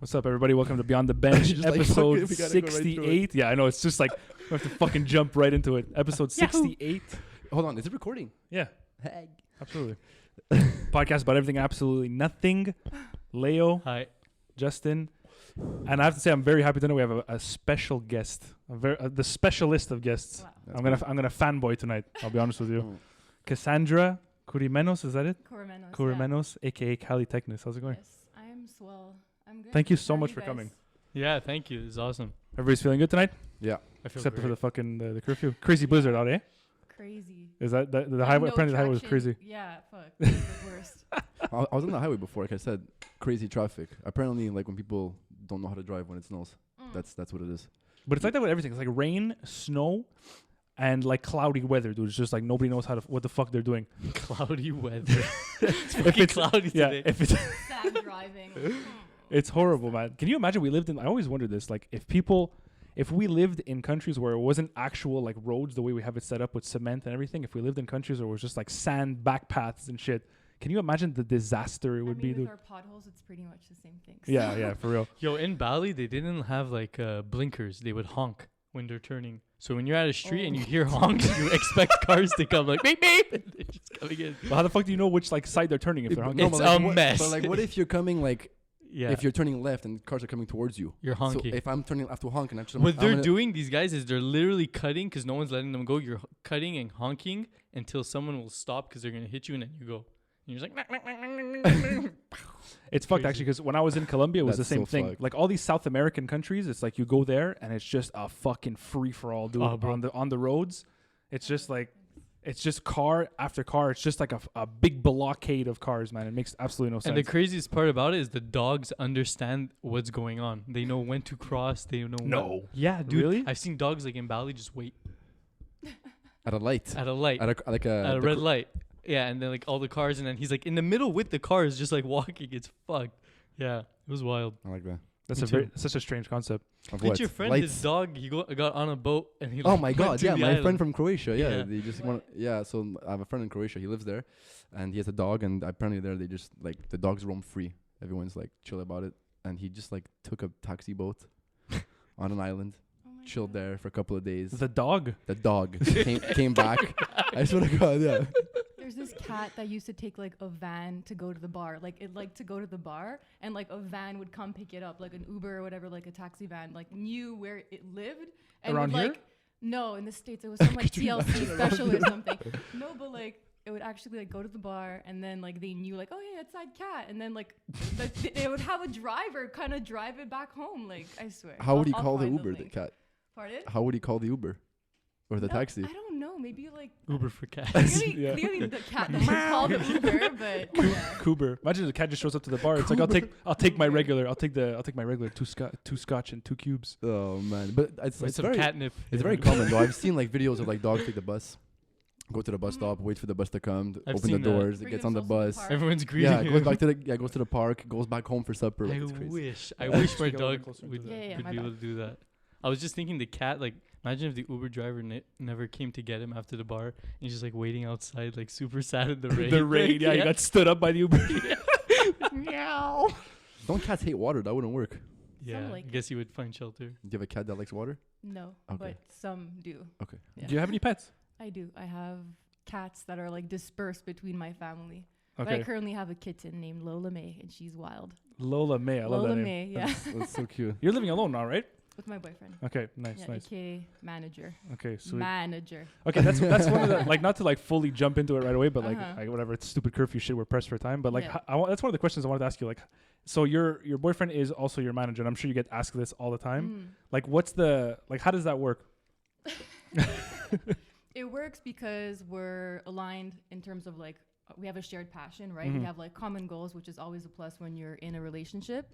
What's up, everybody? Welcome to Beyond the Bench, episode like, 68. Yeah, I know. It's just like we have to fucking jump right into it. Episode 68. Hold on, is it recording? Yeah, Hey. absolutely. Podcast about everything, absolutely nothing. Leo, Hi. Justin, and I have to say I'm very happy tonight. We have a special guest, the specialist of guests. Wow. I'm gonna fanboy tonight. I'll be honest with you. Cassandra Kurimenos, is that it? Kurimenos. Kurimenos, aka Kallitechnis. How's it going? Yes, I am swell. I'm good. Thank you so How are much you for guys? coming. Yeah, thank you. This is awesome. Everybody's feeling good tonight, Yeah. I feel except great. for the fucking the curfew. Crazy blizzard out, eh? Crazy. Is that the Like, highway? no Apparently, the highway was traction. crazy. Yeah, fuck. It's the worst. I was on the highway before, like I said, crazy traffic. Apparently, like when people don't know how to drive when it snows, that's what it is. But it's like that with everything. It's like rain, snow, and like cloudy weather, dude. It's just like nobody knows what the fuck they're doing. Cloudy weather. It's fucking cloudy Yeah, today. if it's Sad driving. it's horrible, man. Can you imagine? We lived in. I always wondered this. Like, if we lived in countries where it wasn't actual like roads the way we have it set up with cement and everything. If we lived in countries where it was just like sand back paths and shit. Can you imagine the disaster it would be, with dude? our potholes, it's pretty much the same thing. Yeah, yeah, for real. Yo, in Bali, they didn't have like blinkers. They would honk when they're turning. So when you're at a street and you hear honks, you expect cars to come like beep beep. And they're just coming in. But how the fuck do you know which like side they're turning if they're honking? It's but like, a what, mess. But like, what if you're coming like, Yeah. if you're turning left and cars are coming towards you? You're honking. So if I'm turning left to honk and actually, What they're doing, these guys, is they're literally cutting because no one's letting them go. You're cutting and honking until someone will stop because they're going to hit you and then you go. And you're just like, It's fucked Crazy. actually because when I was in Colombia, it was That's the same so thing. fucked. Like all these South American countries, it's like you go there and it's just a fucking free for all, dude. Oh, bro. On the roads, it's just like it's just car after car. It's just like a big blockade of cars, man. It makes absolutely no sense. And the craziest part about it is the dogs understand what's going on. They know when to cross. They know No. Yeah, dude. Really? I've seen dogs like in Bali just wait at a light, at a light, at a at a red light. Yeah, and then like all the cars, and then he's like in the middle with the cars, just like walking. It's fucked. Yeah, it was wild. I like that. That's Me a very too. such a strange concept. Of Did what? your friend, Lights. his dog, he got on a boat and he. Oh like, my went god, to yeah, the my friend island. from Croatia, yeah, Yeah. they just What? want, yeah. So I have a friend in Croatia. He lives there, and he has a dog, and apparently there they just like the dogs roam free. Everyone's like chill about it, and he just like took a taxi boat on an island, Oh my chilled God. there for a couple of days. The dog. The dog came back. I swear to God, yeah. There's this cat that used to take like a van to go to the bar. Like it liked to go to the bar, and like a van would come pick it up, like an Uber or whatever, like a taxi van, like knew where it lived. And Around would, here? like, no, in the States it was some like Could you TLC imagine special or something. No, but like it would actually like go to the bar, and then like they knew like, oh yeah, it's that cat, and then like they would have a driver kind of drive it back home. Like I swear. How would he I'll call the find Uber, the link. cat? Pardon? How would he call the Uber or the No, taxi? I don't know. Maybe like Uber for cats. clearly, Yeah. clearly the cat doesn't call the Uber, but yeah. Coober. Imagine the cat just shows up to the bar. It's like I'll take my regular. I'll take my regular two scotch and two cubes. Oh man, but With it's some very catnip. it's very common though. I've seen like videos of like dogs take the bus, go to the bus stop, wait for the bus to come, I've open the seen that. doors, it Bring gets on the themselves to the bus. park. Everyone's greeting Yeah, him. goes back to goes to the park, goes back home for supper. Like, I it's crazy. wish my Just get a little dog closer would, to that. Yeah, would my be able bad. to do that. I was just thinking the cat, like, imagine if the Uber driver never came to get him after the bar, and he's just like waiting outside, like super sad in the rain. The rain. Yeah, he got stood up by the Uber. Meow. Don't cats hate water? That wouldn't work. Yeah, like I guess he would find shelter. Do you have a cat that likes water? No, Okay. but some do. Okay. Yeah. Do you have any pets? I do. I have cats that are like dispersed between my family. But I Okay. currently have a kitten named Lola May, and she's wild. Lola May. I love Lola that name. May, yeah, That's so cute. You're living alone now, right? with my boyfriend. Okay. Nice. Yeah, Nice. aka manager. Okay. Sweet. Manager. Okay, that's one of the like not to like fully jump into it right away, but like, Uh-huh. like whatever, it's stupid curfew shit. We're pressed for time, but like Yeah. that's one of the questions I wanted to ask you. Like, so your boyfriend is also your manager, and I'm sure you get asked this all the time. Mm. Like, what's the like? How does that work? It works because we're aligned in terms of like we have a shared passion, right? Mhm. We have like common goals, which is always a plus when you're in a relationship.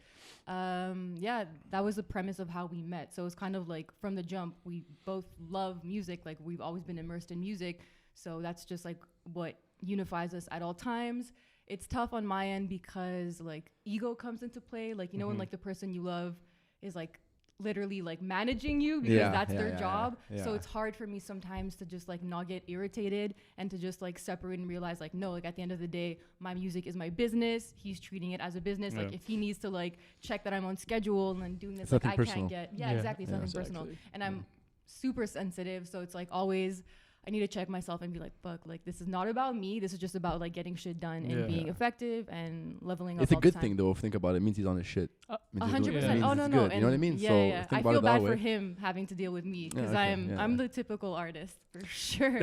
Yeah, that was the premise of how we met. So it's kind of like from the jump, we both love music. Like we've always been immersed in music. So that's just like what unifies us at all times. It's tough on my end because like ego comes into play. Like, you know, when Mhm. like the person you love is like literally like managing you because Yeah, that's yeah, their yeah, job. yeah. So it's hard for me sometimes to just like not get irritated and to just like separate and realize like, no, like at the end of the day, my music is my business. He's treating it as a business. Yeah. Like if he needs to like check that I'm on schedule and then doing this, It's like nothing I personal. can't get, Yeah. exactly. It's Yeah, nothing personal. exactly. And I'm super sensitive. So it's like always, I need to check myself and be like, fuck, like this is not about me. This is just about like getting shit done and Yeah. being effective and leveling up. It's a all the good time. thing though. If you think about it, it means he's on his shit. Uh, Means he's doing- 100%. means Oh it's no, good. no. You know what I mean? Yeah, So yeah. think I about feel it that bad for way. him having to deal with me Yeah, because okay, I'm yeah. the typical artist for sure,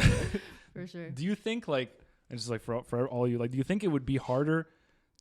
for sure. Do you think like, and just like for all you, like, do you think it would be harder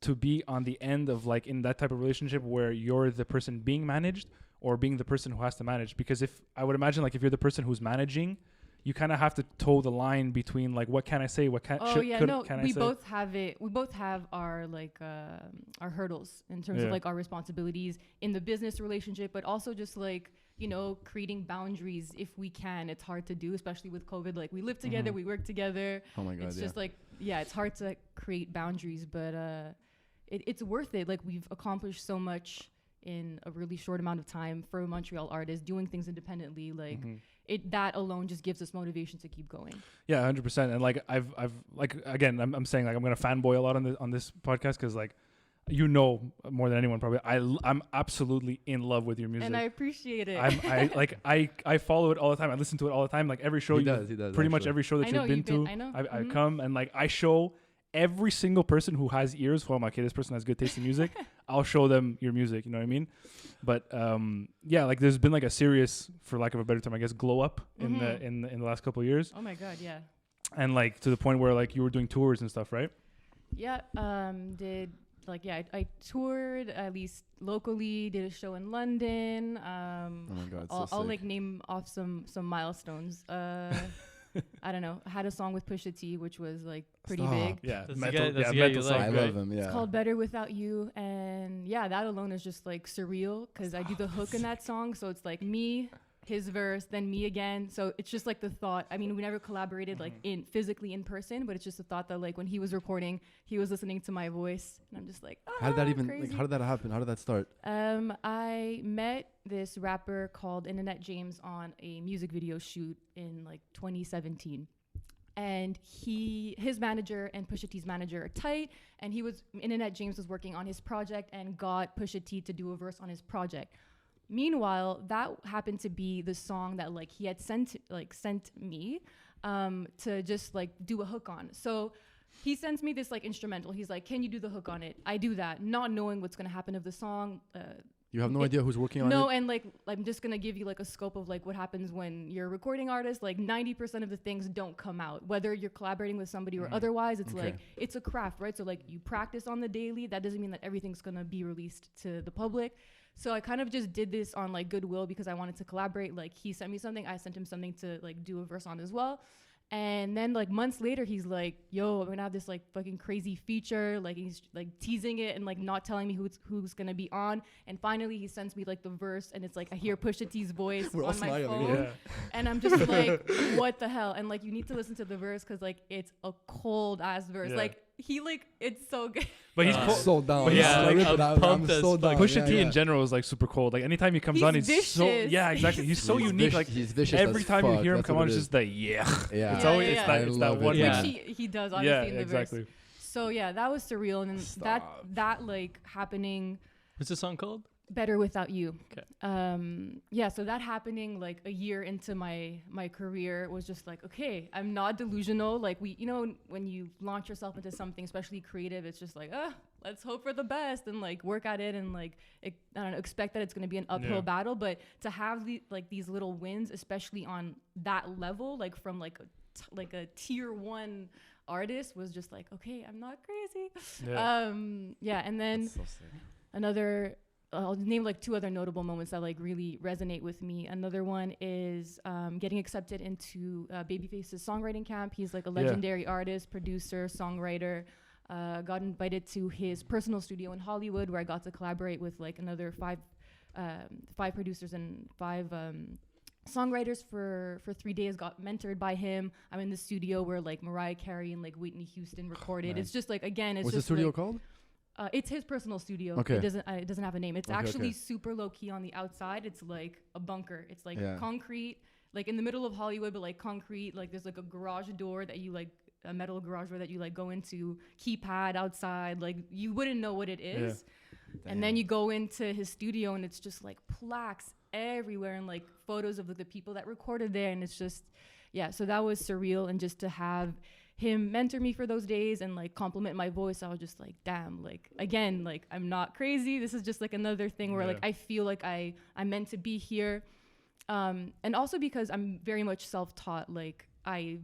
to be on the end of like in that type of relationship where you're the person being managed or being the person who has to manage? Because if I would imagine like if you're the person who's managing, you kind of have to toe the line between like what can I say, what can Oh should, yeah, could, no, can I we say? both have it. We both have our like our hurdles in terms Yeah. of like our responsibilities in the business relationship, but also just like, you know, creating boundaries if we can. It's hard to do, especially with COVID. Like we live together, Mhm. we work together. Oh my god. It's yeah. just like, yeah, it's hard to like, create boundaries, but it's worth it. Like we've accomplished so much in a really short amount of time for a Montreal artist doing things independently. Like Mhm. that alone just gives us motivation to keep going. Yeah, 100%. And like I've like again, I'm saying like I'm gonna fanboy a lot on this podcast because like you know more than anyone probably I'm absolutely in love with your music. And I appreciate it. I follow it all the time. I listen to it all the time. Like every show He does. pretty much actually. every show that I know, you've been you've to, been- I know. I Mhm. come and like I show every single person who has ears. Well, okay, this person has good taste in music. I'll show them your music. You know what I mean? But yeah, like there's been like a serious, for lack of a better term, I guess, glow up in the Mhm. in the last couple of years, Oh my God, yeah. and like to the point where like you were doing tours and stuff, right? Yeah, I toured at least locally, did a show in London. Oh my god. I'll So like sick. name off some milestones. I don't know. I had a song with Pusha T, which was like pretty Stop. big. Yeah, That's the metal, guy- that's yeah, the guy metal you song, like, I right? love him. Yeah. It's called Better Without You, and yeah, that alone is just like surreal because I do the hook in that song, so it's like me, his verse, then me again. So it's just like the thought. I mean, we never collaborated like in physically in person, but it's just the thought that like when he was recording, he was listening to my voice, and I'm just like, How did that even? crazy. Like, how did that happen? How did that start? I met this rapper called Internet James on a music video shoot in like 2017. And his manager and Pusha T's manager are tight. And Internet James was working on his project and got Pusha T to do a verse on his project. Meanwhile, that happened to be the song that like he had sent me to just like do a hook on. So he sends me this like instrumental. He's like, "Can you do the hook on it?" I do that, not knowing what's gonna happen of the song. You have no It- idea who's working on No, it. and like I'm just gonna give you like a scope of like what happens when you're a recording artist. Like 90% of the things don't come out, whether you're collaborating with somebody or otherwise. It's Okay. like it's a craft, right? So like you practice on the daily. That doesn't mean that everything's gonna be released to the public. So I kind of just did this on like goodwill because I wanted to collaborate. Like he sent me something, I sent him something to like do a verse on as well. And then like months later, he's like, "Yo, I'm gonna have this like fucking crazy feature." Like he's like teasing it and like not telling me who's gonna be on. And finally, he sends me like the verse, and it's like I hear Pusha T's voice We're all on my smiling, phone, Yeah. and I'm just like, "What the hell?" And like you need to listen to the verse because like it's a cold ass verse. Yeah. Like he like it's so good. But he's Uh, cold. So down. But he's I like, rip I'm it out. I'm pumped as so fuck. down. Pusha Yeah, T yeah. in general is like super cold. Like anytime he comes He's on, he's so vicious. yeah, exactly. He's so He's unique. vic- Like he's vicious every as time you fuck. hear him That's come what on, it it's is. just the yeah. Yeah. It's Yeah, always yeah, it's yeah. that I it's that love it, one. yeah. Which he does Yeah, obviously in the exactly. verse. So yeah, that was surreal, and then that Stop. that like happening. What's the song called? Better Without You. Okay. Yeah, so that happening like a year into my career was just like, okay, I'm not delusional. Like when you launch yourself into something, especially creative, it's just like, let's hope for the best and like work at it and like I don't know, expect that it's going to be an uphill Yeah. battle. But to have these little wins, especially on that level, like from like a tier 1 artist, was just like, okay, I'm not crazy. Yeah. And then That's so sick. another I'll name like 2 other notable moments that like really resonate with me. Another one is getting accepted into Babyface's songwriting camp. He's like a legendary artist, producer, songwriter. Got invited to his personal studio in Hollywood where I got to collaborate with like another 5 producers and 5 songwriters for 3 days. Got mentored by him. I'm in the studio where like Mariah Carey and like Whitney Houston recorded. Man. It's just like, again, it's What's the just studio like, called? It's his personal studio. Okay. It doesn't have a name. It's Okay, actually okay. super low key on the outside. It's like a bunker. It's like Yeah. concrete, like in the middle of Hollywood, but like concrete. Like there's like a garage door that you like, a metal garage door that you like go into, keypad outside. Like you wouldn't know what it is. And then you go into his studio and it's just like plaques everywhere and like photos of the people that recorded there. And it's just, yeah. So that was surreal. And just to have him mentor me for those days and like compliment my voice, I was just like, damn, like again, like I'm not crazy. This is just like another thing where like I feel like I'm meant to be here. And also because I'm very much self-taught, like I've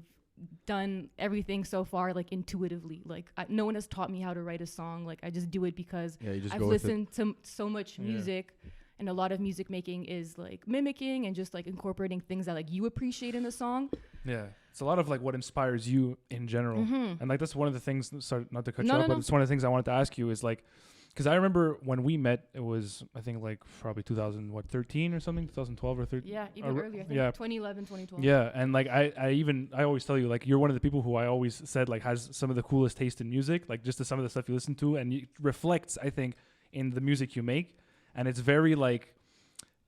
done everything so far like intuitively. Like no one has taught me how to write a song. Like I just do it because Yeah, you just I've go with it. listened to so much music. And a lot of music making is like mimicking and just like incorporating things that like you appreciate in a song. Yeah, it's a lot of like what inspires you in general, and like that's one of the things. Sorry, not to cut you off, but it's one of the things I wanted to ask you is like, because I remember when we met, it was I think like probably 2013 or something, 2012 or 13. Yeah, even earlier. I think 2011, 2012. Yeah, and like I always tell you like you're one of the people who I always said like has some of the coolest taste in music, like just to some of the stuff you listen to, and it reflects I think in the music you make, and it's very like.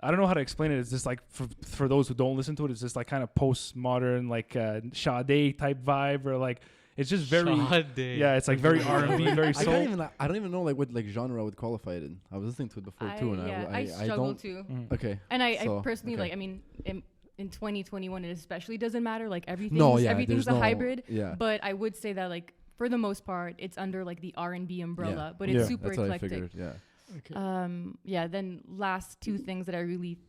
I don't know how to explain it. It's just like for those who don't listen to it, it's just like kind of postmodern, like Sade type vibe, or like it's just very yeah. It's like very R&B, very soul. I don't even know like what like genre I would qualify it in. I was listening to it before too, and I struggle too. Okay. And I personally like. I mean, in 2021, it especially doesn't matter. Like everything's everything's a hybrid. Yeah. But I would say that like for the most part, it's under like the R&B umbrella. But it's super that's eclectic. What I figured, yeah. Okay. Then last two things that I really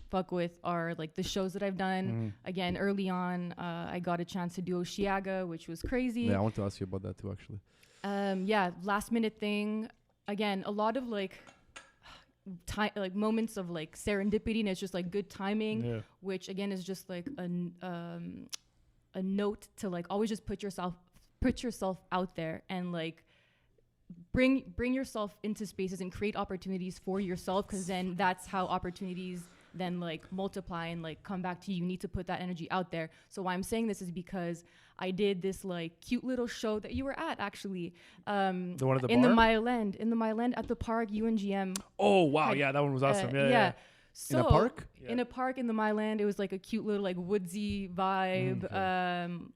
fuck with are like the shows that I've done. Again, early on, I got a chance to do Oshiaga, which was crazy. Yeah, I want to ask you about that too, actually. Last minute thing. Again, a lot of like like moments of like serendipity, and it's just like good timing, which again is just like a note to like always just put yourself out there and like bring yourself into spaces and create opportunities for yourself, because then that's how opportunities then like multiply and like come back to you. You need to put that energy out there. So why I'm saying this is because I did this like cute little show that you were at actually. The one at the in bar? the Mile End at the park, UNGM. Oh wow, yeah, that one was awesome. Yeah. So in a park? In a park in the Mile End, it was like a cute little like woodsy vibe,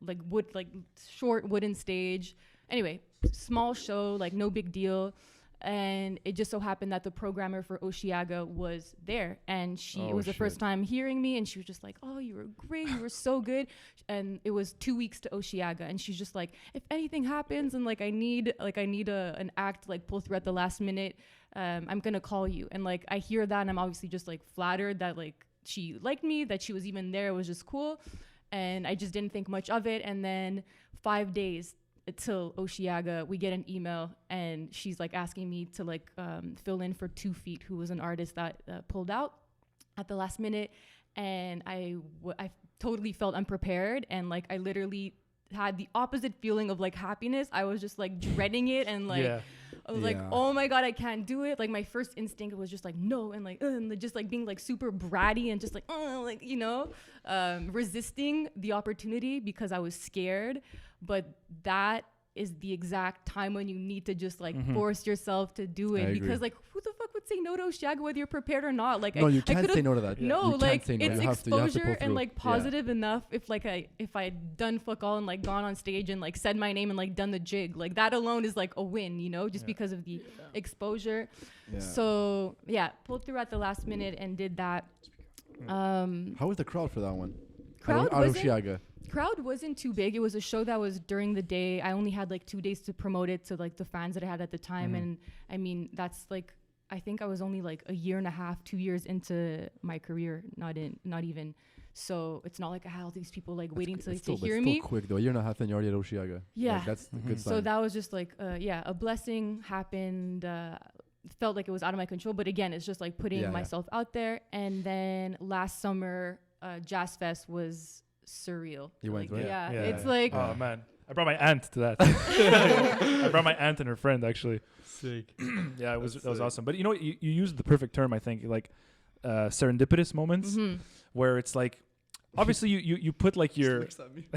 like short wooden stage. Anyway, small show, like no big deal. And it just so happened that the programmer for Oshiaga was there, and it was the first time hearing me, and she was just like, "Oh, you were great, you were so good." And it was 2 weeks to Oshiaga, and she's just like, "If anything happens and like I need an act like pull through at the last minute, I'm gonna call you." And like I hear that, and I'm obviously just like flattered that like she liked me, that she was even there. It was just cool, and I just didn't think much of it. And then 5 days till Oshiaga, we get an email, and she's like asking me to like fill in for 2 Feet, who was an artist that pulled out at the last minute. And I totally felt unprepared, and like I literally had the opposite feeling of like happiness. I was just like dreading it, and like I was like, oh my god, I can't do it. Like my first instinct was just like no, and like just like being like super bratty and just like like resisting the opportunity because I was scared. But that is the exact time when you need to just like force yourself to do it, because like who the fuck would say no to Oshiaga whether you're prepared or not? Like no, you can't say no to that. No, you like can't say no. it's you exposure and like positive enough. If I'd done fuck all and like gone on stage and like said my name and like done the jig, like that alone is like a win, just because of the exposure. So pulled through at the last minute and did that. How was the crowd for that one? Crowd wasn't too big. It was a show that was during the day. I only had like 2 days to promote it to like the fans that I had at the time. And I mean, that's like, I think I was only like a year and a half, 2 years into my career, not even. So it's not like I had all these people like waiting to hear me. It's still quick though. A year and a half and you're already at Oshiaga. Yeah. Like, that's a good sign. So that was just like, a blessing happened. Felt like it was out of my control. But again, it's just like putting myself out there. And then last summer, Jazz Fest was surreal. You went, right? Yeah. It's like, oh man, I brought my aunt to that. I brought my aunt and her friend actually. Sick. Yeah, that was awesome. But you know, you used the perfect term, I think, like serendipitous moments, where it's like obviously you put like your Looks at me.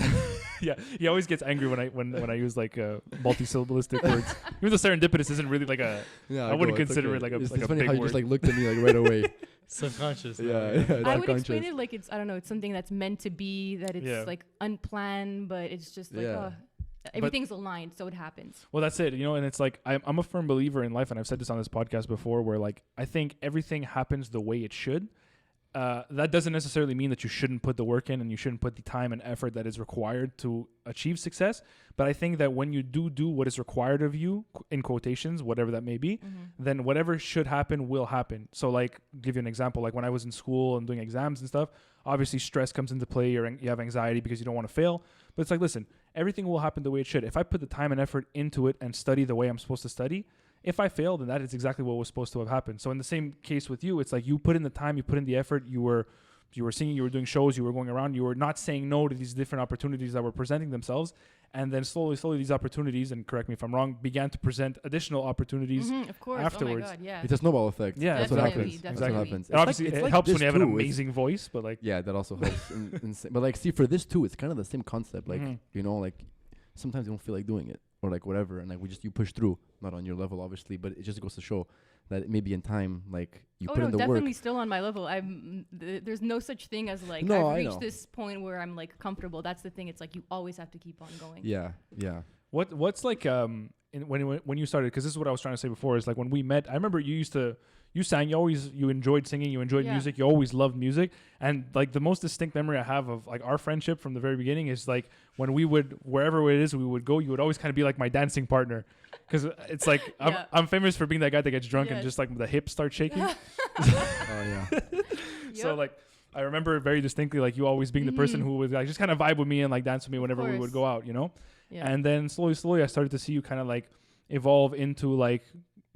yeah, he always gets angry when I use like multi-syllabalistic words. Even though serendipitous isn't really like a Yeah, I wouldn't go, it's consider okay. it like a It's like a funny big how you word. just like looked at me like right away. Subconscious. Yeah, Yeah. yeah. I would subconscious. explain it like it's, I don't know, it's something that's meant to be, that it's Yeah. like unplanned, but it's just like, Yeah. everything's aligned, so it happens. Well, that's it, and it's like I'm a firm believer in life, and I've said this on this podcast before, where like I think everything happens the way it should. That doesn't necessarily mean that you shouldn't put the work in and you shouldn't put the time and effort that is required to achieve success. But I think that when you do what is required of you, in quotations, whatever that may be, then whatever should happen will happen. So like, give you an example, like when I was in school and doing exams and stuff, obviously stress comes into play, or you have anxiety because you don't want to fail. But it's like, listen, everything will happen the way it should. If I put the time and effort into it and study the way I'm supposed to study, if I failed, then that is exactly what was supposed to have happened. So in the same case with you, it's like you put in the time, you put in the effort, you were singing, you were doing shows, you were going around, you were not saying no to these different opportunities that were presenting themselves. And then slowly these opportunities, and correct me if I'm wrong, began to present additional opportunities. Of course. afterwards. Oh my God, yeah. It's a snowball effect. Yeah, that's what Definitely, happens. definitely. That's what happens. And obviously, it's it like helps when this you have an too. It's- amazing voice, but like, Yeah, that also helps. But like, see, for this too, it's kind of the same concept. Like, Mhm. like sometimes you don't feel like doing it, or like whatever, and like you push through. Not on your level, obviously, but it just goes to show that maybe in time, like you Oh put no, in the definitely work. still on my level. There's no such thing as like No, I've I reached know. this point where I'm like comfortable. That's the thing. It's like you always have to keep on going. Yeah, yeah. what's like when you started, because this is what I was trying to say before, is like when we met, I remember you sang, you enjoyed singing, you enjoyed Yeah. music, you always loved music. And like the most distinct memory I have of like our friendship from the very beginning is like when we would, wherever it is we would go, you would always kind of be like my dancing partner, because it's like Yeah. I'm famous for being that guy that gets drunk and Yes. just like the hips start shaking. Oh yeah. So Yep. like I remember very distinctly like you always being the person Mhm. who would like just kind of vibe with me and like dance with me Of whenever we would course. go out, Yeah. And then slowly I started to see you kind of like evolve into like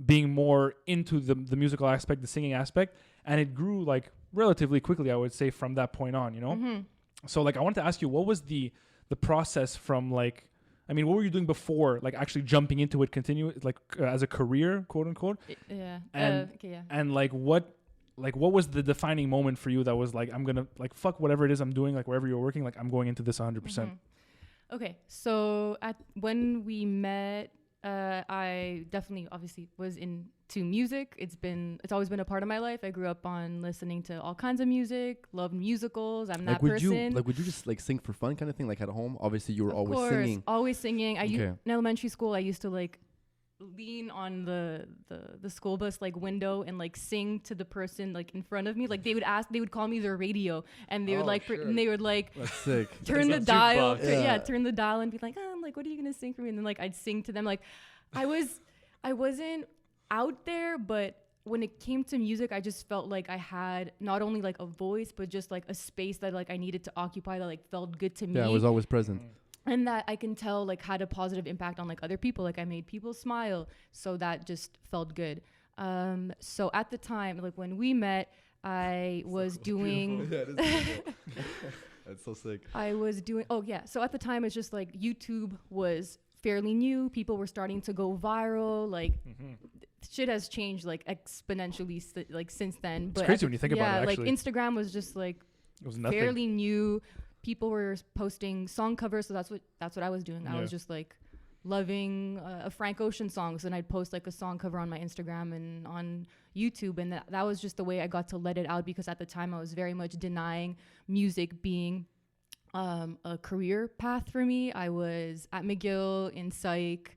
being more into the musical aspect, the singing aspect, and it grew like relatively quickly, I would say, from that point on, Mhm. So like I wanted to ask you, what was the process from like, I mean, what were you doing before like actually jumping into it, as a career, quote unquote, Yeah. And- Okay. Yeah. and like what was the defining moment for you that was like, I'm gonna like fuck whatever it is I'm doing, like wherever you're working, like I'm going into this 100%. Okay, so when we met, I definitely obviously was into music. It's always been a part of my life. I grew up on listening to all kinds of music, loved musicals. I'm that Like would person. you just like sing for fun kind of thing, like at home? Obviously you were Of always course, singing. always singing. Okay. In elementary school, I used to like lean on the school bus like window and like sing to the person like in front of me. Like they would call me their radio, and they would Oh, like sure. and they would like That's sick. turn the That's a dial. jukebox. Yeah. Turn the dial and be like, I'm like, what are you gonna sing for me? And then like I'd sing to them. Like I wasn't out there, but when it came to music, I just felt like I had not only like a voice, but just like a space that like I needed to occupy that like felt good to me. Yeah, it was always present. And that I can tell like had a positive impact on like other people. Like I made people smile, so that just felt good. So at the time, like when we met, I was doing That's so sick. so at the time it's just like YouTube was fairly new. People were starting to go viral. Like shit has changed like exponentially like since then. But crazy when you think about it, like actually. Instagram was just like It was nothing. fairly new. People were posting song covers, so that's what I was doing. I Yeah. was just like loving a Frank Ocean songs, and I'd post like a song cover on my Instagram and on YouTube, and that was just the way I got to let it out, because at the time I was very much denying music being a career path for me. I was at McGill in psych,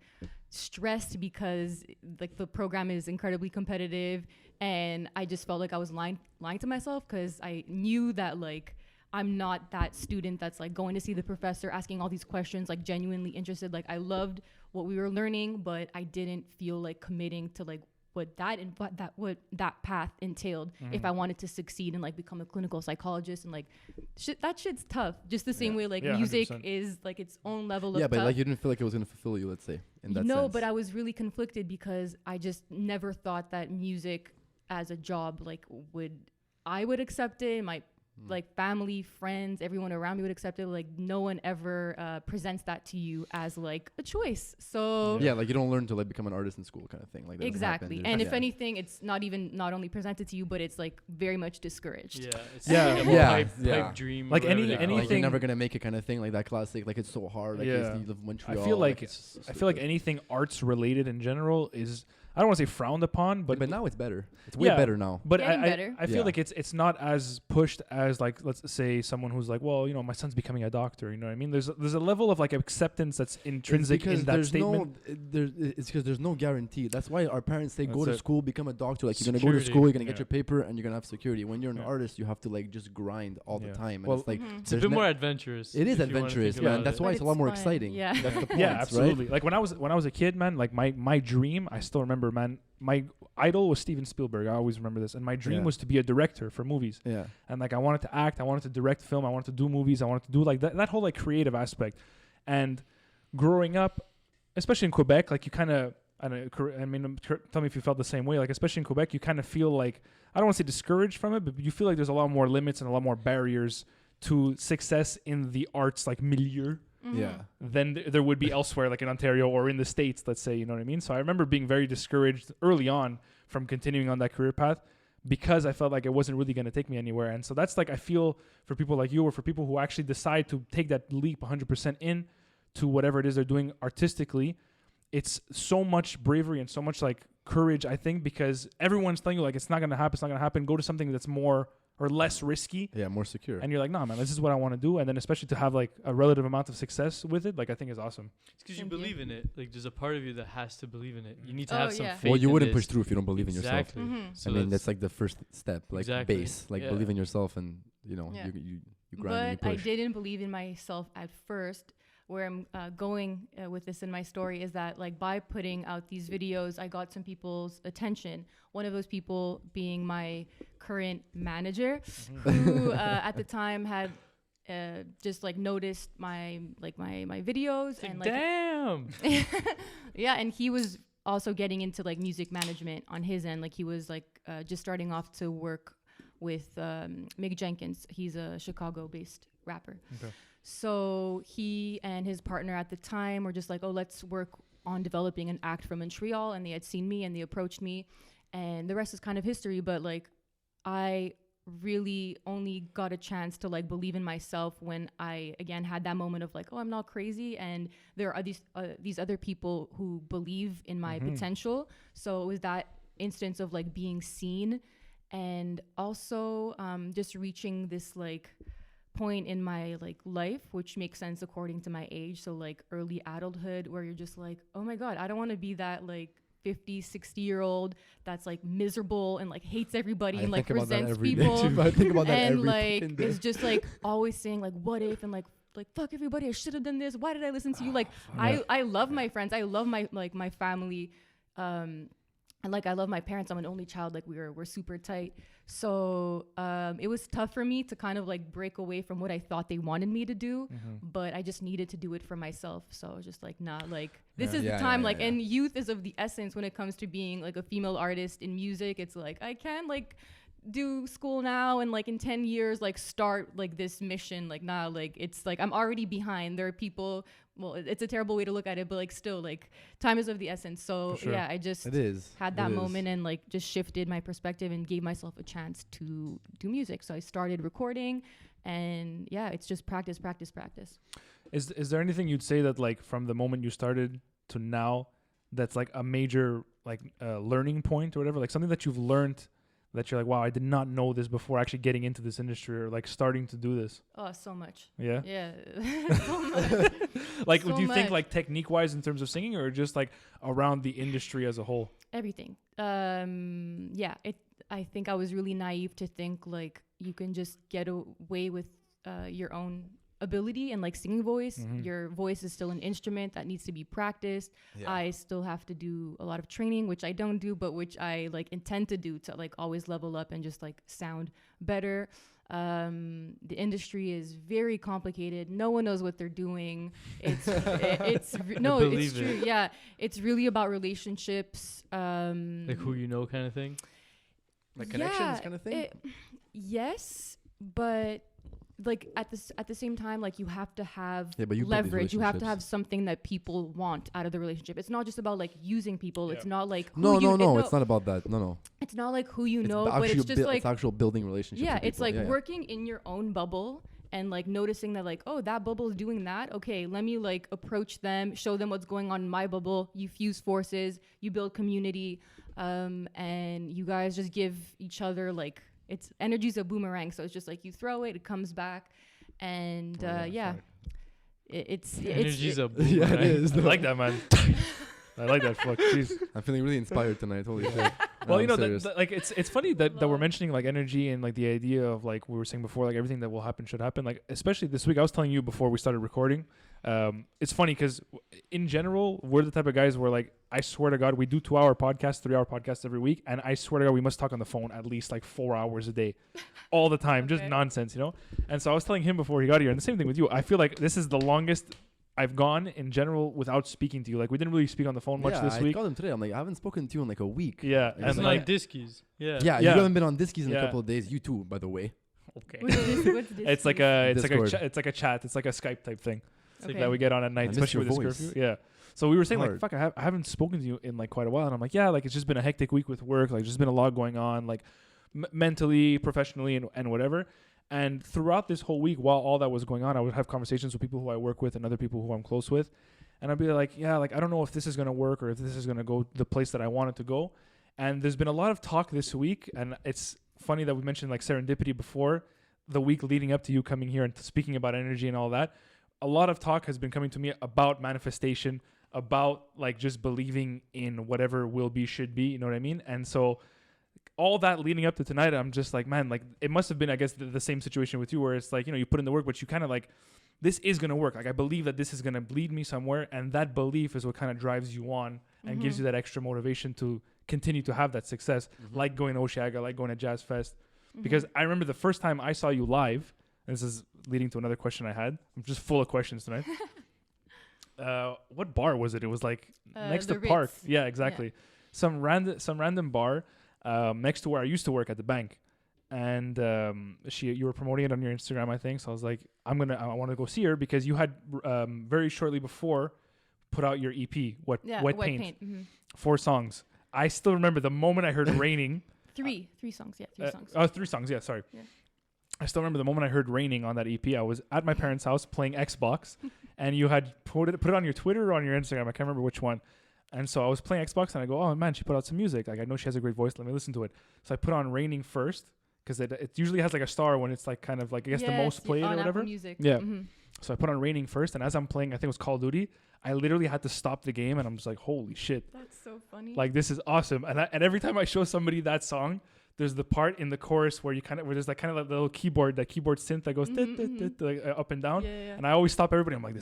stressed because like the program is incredibly competitive, and I just felt like I was lying to myself, because I knew that like I'm not that student that's like going to see the professor asking all these questions, like genuinely interested. Like I loved what we were learning, but I didn't feel like committing to like what that path entailed if I wanted to succeed and like become a clinical psychologist. And like that shit's tough, just the same way like Yeah, music 100%. is like its own level of Yeah, but tough. like you didn't feel like it was gonna fulfill you, let's say, in that No, sense. but I was really conflicted because I just never thought that music as a job like I would accept it. My like family, friends, everyone around me would accept it. Like no one ever presents that to you as like a choice. So Yeah, like you don't learn to like become an artist in school kind of thing. Like that doesn't happen. exactly. There's- And if yeah. anything, it's not only presented to you, but it's like very much discouraged. Yeah. It's Yeah, like a yeah, pipe, yeah. pipe dream. Like or whatever any- they call it. like you're anything- never gonna make it kind of thing, like that classic. Like it's so hard. Like Yeah. you live in Montreal. I feel like it's so I feel like stupid. anything arts related in general is, I don't want to say frowned upon, But but now it's better. It's way Yeah. better now. but Getting I better. I feel Yeah. like it's not as pushed as like, let's say someone who's like, well, you know, my son's becoming a doctor, you know what I mean? There's a level of like acceptance that's intrinsic It's because in that there's statement. it's because there's no guarantee. That's why our parents say go That's to it. school, become a doctor. Like you're gonna go to Security. school, you're gonna get Yeah. your paper, and you're gonna have security. When you're an Yeah. artist, you have to like just grind all Yeah. the time. And Well, it's like Mhm. It's a there's bit ne- more adventurous. it is if you wanna adventurous, think man. about That's it. why But it's a lot it's more fun. exciting. Yeah. That's the point, Yeah, right? absolutely. Like when I was a kid, man, like my dream, I still remember, man, my idol was Steven Spielberg. I always remember this. And my dream Yeah. was to be a director for movies. Yeah. And like I wanted to act, I wanted to direct film, I wanted to do movies, I wanted to do like that whole like creative aspect. And growing up, especially in Quebec, like you kind of, I mean, tell me if you felt the same way. Like especially in Quebec, you kind of feel like, I don't want to say discouraged from it, but you feel like there's a lot more limits and a lot more barriers to success in the arts like milieu Mhm. Yeah. than there would be elsewhere, like in Ontario or in the States, let's say, you know what I mean? So I remember being very discouraged early on from continuing on that career path because I felt like it wasn't really going to take me anywhere. And so that's like, I feel for people like you or for people who actually decide to take that leap 100% in to whatever it is they're doing artistically, it's so much bravery and so much like courage, I think, because everyone's telling you like, it's not going to happen, it's not going to happen. Go to something that's more or less risky. Yeah. More secure. And you're like, nah, man, this is what I want to do. And then especially to have like a relative amount of success with it, like I think is awesome. It's because you Thank you. believe in it. Like there's a part of you that has to believe in it. You need to Oh, have some yeah. faith. Well, you in wouldn't this. push through if you don't believe in yourself. Exactly. Mhm. So I mean, that's like the first step, like Exactly. base, like Yeah. believe in yourself, and you know, Yeah. you grind and But you I push. didn't believe in myself at first. Where I'm going with this in my story is that like by putting out these videos, I got some people's attention. One of those people being my current manager, who at the time had just like noticed my videos It's like, and like damn. yeah, and he was also getting into like music management on his end. Like he was like just starting off to work with Mick Jenkins. He's a Chicago-based rapper. Okay. So he and his partner at the time were just like, oh, let's work on developing an act from Montreal. And they had seen me and they approached me. And the rest is kind of history. But like, I really only got a chance to like believe in myself when I again had that moment of like, oh, I'm not crazy. And there are these other people who believe in my potential. So it was that instance of like being seen and also just reaching this like point in my like life, which makes sense according to my age. So like early adulthood, where you're just like, oh my God, I don't want to be that like 50, 60-year-old that's like miserable and like hates everybody and like resents people. I think about that And every like fucking day. is just like always saying like what if and like fuck everybody, I should have done this. Why did I listen to you? Like I love my friends. I love my like my family. And like I love my parents. I'm an only child. Like we're super tight. So it was tough for me to kind of like break away from what I thought they wanted me to do, but I just needed to do it for myself. So I was just like, nah, like this is Yeah, the time. yeah, like, yeah. and youth is of the essence when it comes to being like a female artist in music. It's like I can't like do school now and like in 10 years like start like this mission. Like nah, like it's like I'm already behind. There are people. Well, it's a terrible way to look at it, but like still like time is of the essence. So For sure. yeah, I just It is. had that It is. moment and like just shifted my perspective and gave myself a chance to do music. So I started recording and yeah, it's just practice. Is there anything you'd say that like from the moment you started to now that's like a major like learning point or whatever, like something that you've learned that you're like, wow, I did not know this before actually getting into this industry or like starting to do this? Oh, so much. Yeah. Yeah. So much. Like, So do you think much. like technique wise in terms of singing or just like around the industry as a whole? Everything. Yeah, I think I was really naive to think like you can just get away with your own ability and like singing voice. Your voice is still an instrument that needs to be practiced. Yeah. I still have to do a lot of training, which I don't do, but which I like intend to do to like always level up and just like sound better. The industry is very complicated. No one knows what they're doing. It's believe true. it. Yeah, it's really about relationships. Like who you know kind of thing. Like connections kind of thing? Yes, but like at the same time, like you have to have Yeah, but you build these leverage. You have to have relationships. something that people want out of the relationship. It's not just about like using people. Yeah. It's not like who No, you, no, no. it- It's not about that. No. It's not like who you It's know, the but actual it's just like it's actual building relationships. yeah, with it's people. like Yeah, yeah. working in your own bubble and like noticing that like, oh, that bubble is doing that. Okay, let me like approach them, show them what's going on in my bubble. You fuse forces, you build community, and you guys just give each other like it's energy's a boomerang. So it's just like you throw it, it comes back, and yeah, it's Energy's a Yeah, it is. I like that, man. I like that. Fuck, jeez. I'm feeling really inspired tonight. Holy shit. Well, No, you know, I'm serious. like it's funny that we're mentioning like energy and like the idea of like we were saying before, like everything that will happen should happen. Like especially this week, I was telling you before we started recording. It's funny because in general, we're the type of guys where like I swear to God, we do 2-hour podcasts, 3-hour podcasts every week, and I swear to God, we must talk on the phone at least like 4 hours a day, all the time, just Okay. nonsense, you know. And so I was telling him before he got here, and the same thing with you. I feel like this is the longest I've gone in general without speaking to you. Like we didn't really speak on the phone much this I week. called him today. I'm like, I haven't spoken to you in like a week. Yeah, It's and It's like like Diskies. Yeah. Yeah, you Yeah. haven't been on Diskies in Yeah. a couple of days. You too, by the way. okay. what's this It's like a Discord. it's like a chat. It's like a Skype type thing okay. that we get on at night, I miss especially with your this voice. curfew. Yeah. So we were saying like, Hard. fuck, I haven't spoken to you in like quite a while, and I'm like, yeah, like it's just been a hectic week with work. Like, there's been a lot going on, like mentally, professionally, and whatever. And throughout this whole week, while all that was going on, I would have conversations with people who I work with and other people who I'm close with, and I'd be like, yeah, like I don't know if this is gonna work or if this is gonna go the place that I want it to go. And there's been a lot of talk this week, and it's funny that we mentioned like serendipity before. The week leading up to you coming here and speaking about energy and all that, a lot of talk has been coming to me about manifestation, about like just believing in whatever will be, should be, you know what I mean? And so all that leading up to tonight, I'm just like, man, like it must have been, I guess, the same situation with you where it's like, you know, you put in the work, but you kind of like, this is going to work. Like I believe that this is going to lead me somewhere. And that belief is what kind of drives you on and gives you that extra motivation to continue to have that success, like going to Oshiaga, like going to Jazz Fest. Because I remember the first time I saw you live, and this is leading to another question I had. I'm just full of questions tonight. What bar was it? It was like next the to Park. Ritz. Yeah, exactly. Some random bar next to where I used to work at the bank. And you were promoting it on your Instagram, I think. So I was like, I want to go see her because you had very shortly before put out your EP, Wet Paint. 4 songs. I still remember the moment I heard Raining. Three songs. Yeah, 3 songs. 3 songs. Yeah, sorry. Yeah. I still remember the moment I heard Raining on that EP. I was at my parents' house playing Xbox, and you had put it on your Twitter or on your Instagram. I can't remember which one. And so I was playing Xbox, and I go, oh man, she put out some music. Like I know she has a great voice. Let me listen to it. So I put on Raining first because it usually has like a star when it's like kind of like I guess the most played or whatever. Apple Music. Yeah. Mm-hmm. So I put on Raining first, and as I'm playing, I think it was Call of Duty. I literally had to stop the game, and I'm just like, holy shit. That's so funny. Like this is awesome, and every time I show somebody that song, there's the part in the chorus where there's like kind of like the little keyboard synth that goes like, up and down, yeah. and I always stop everybody. I'm like,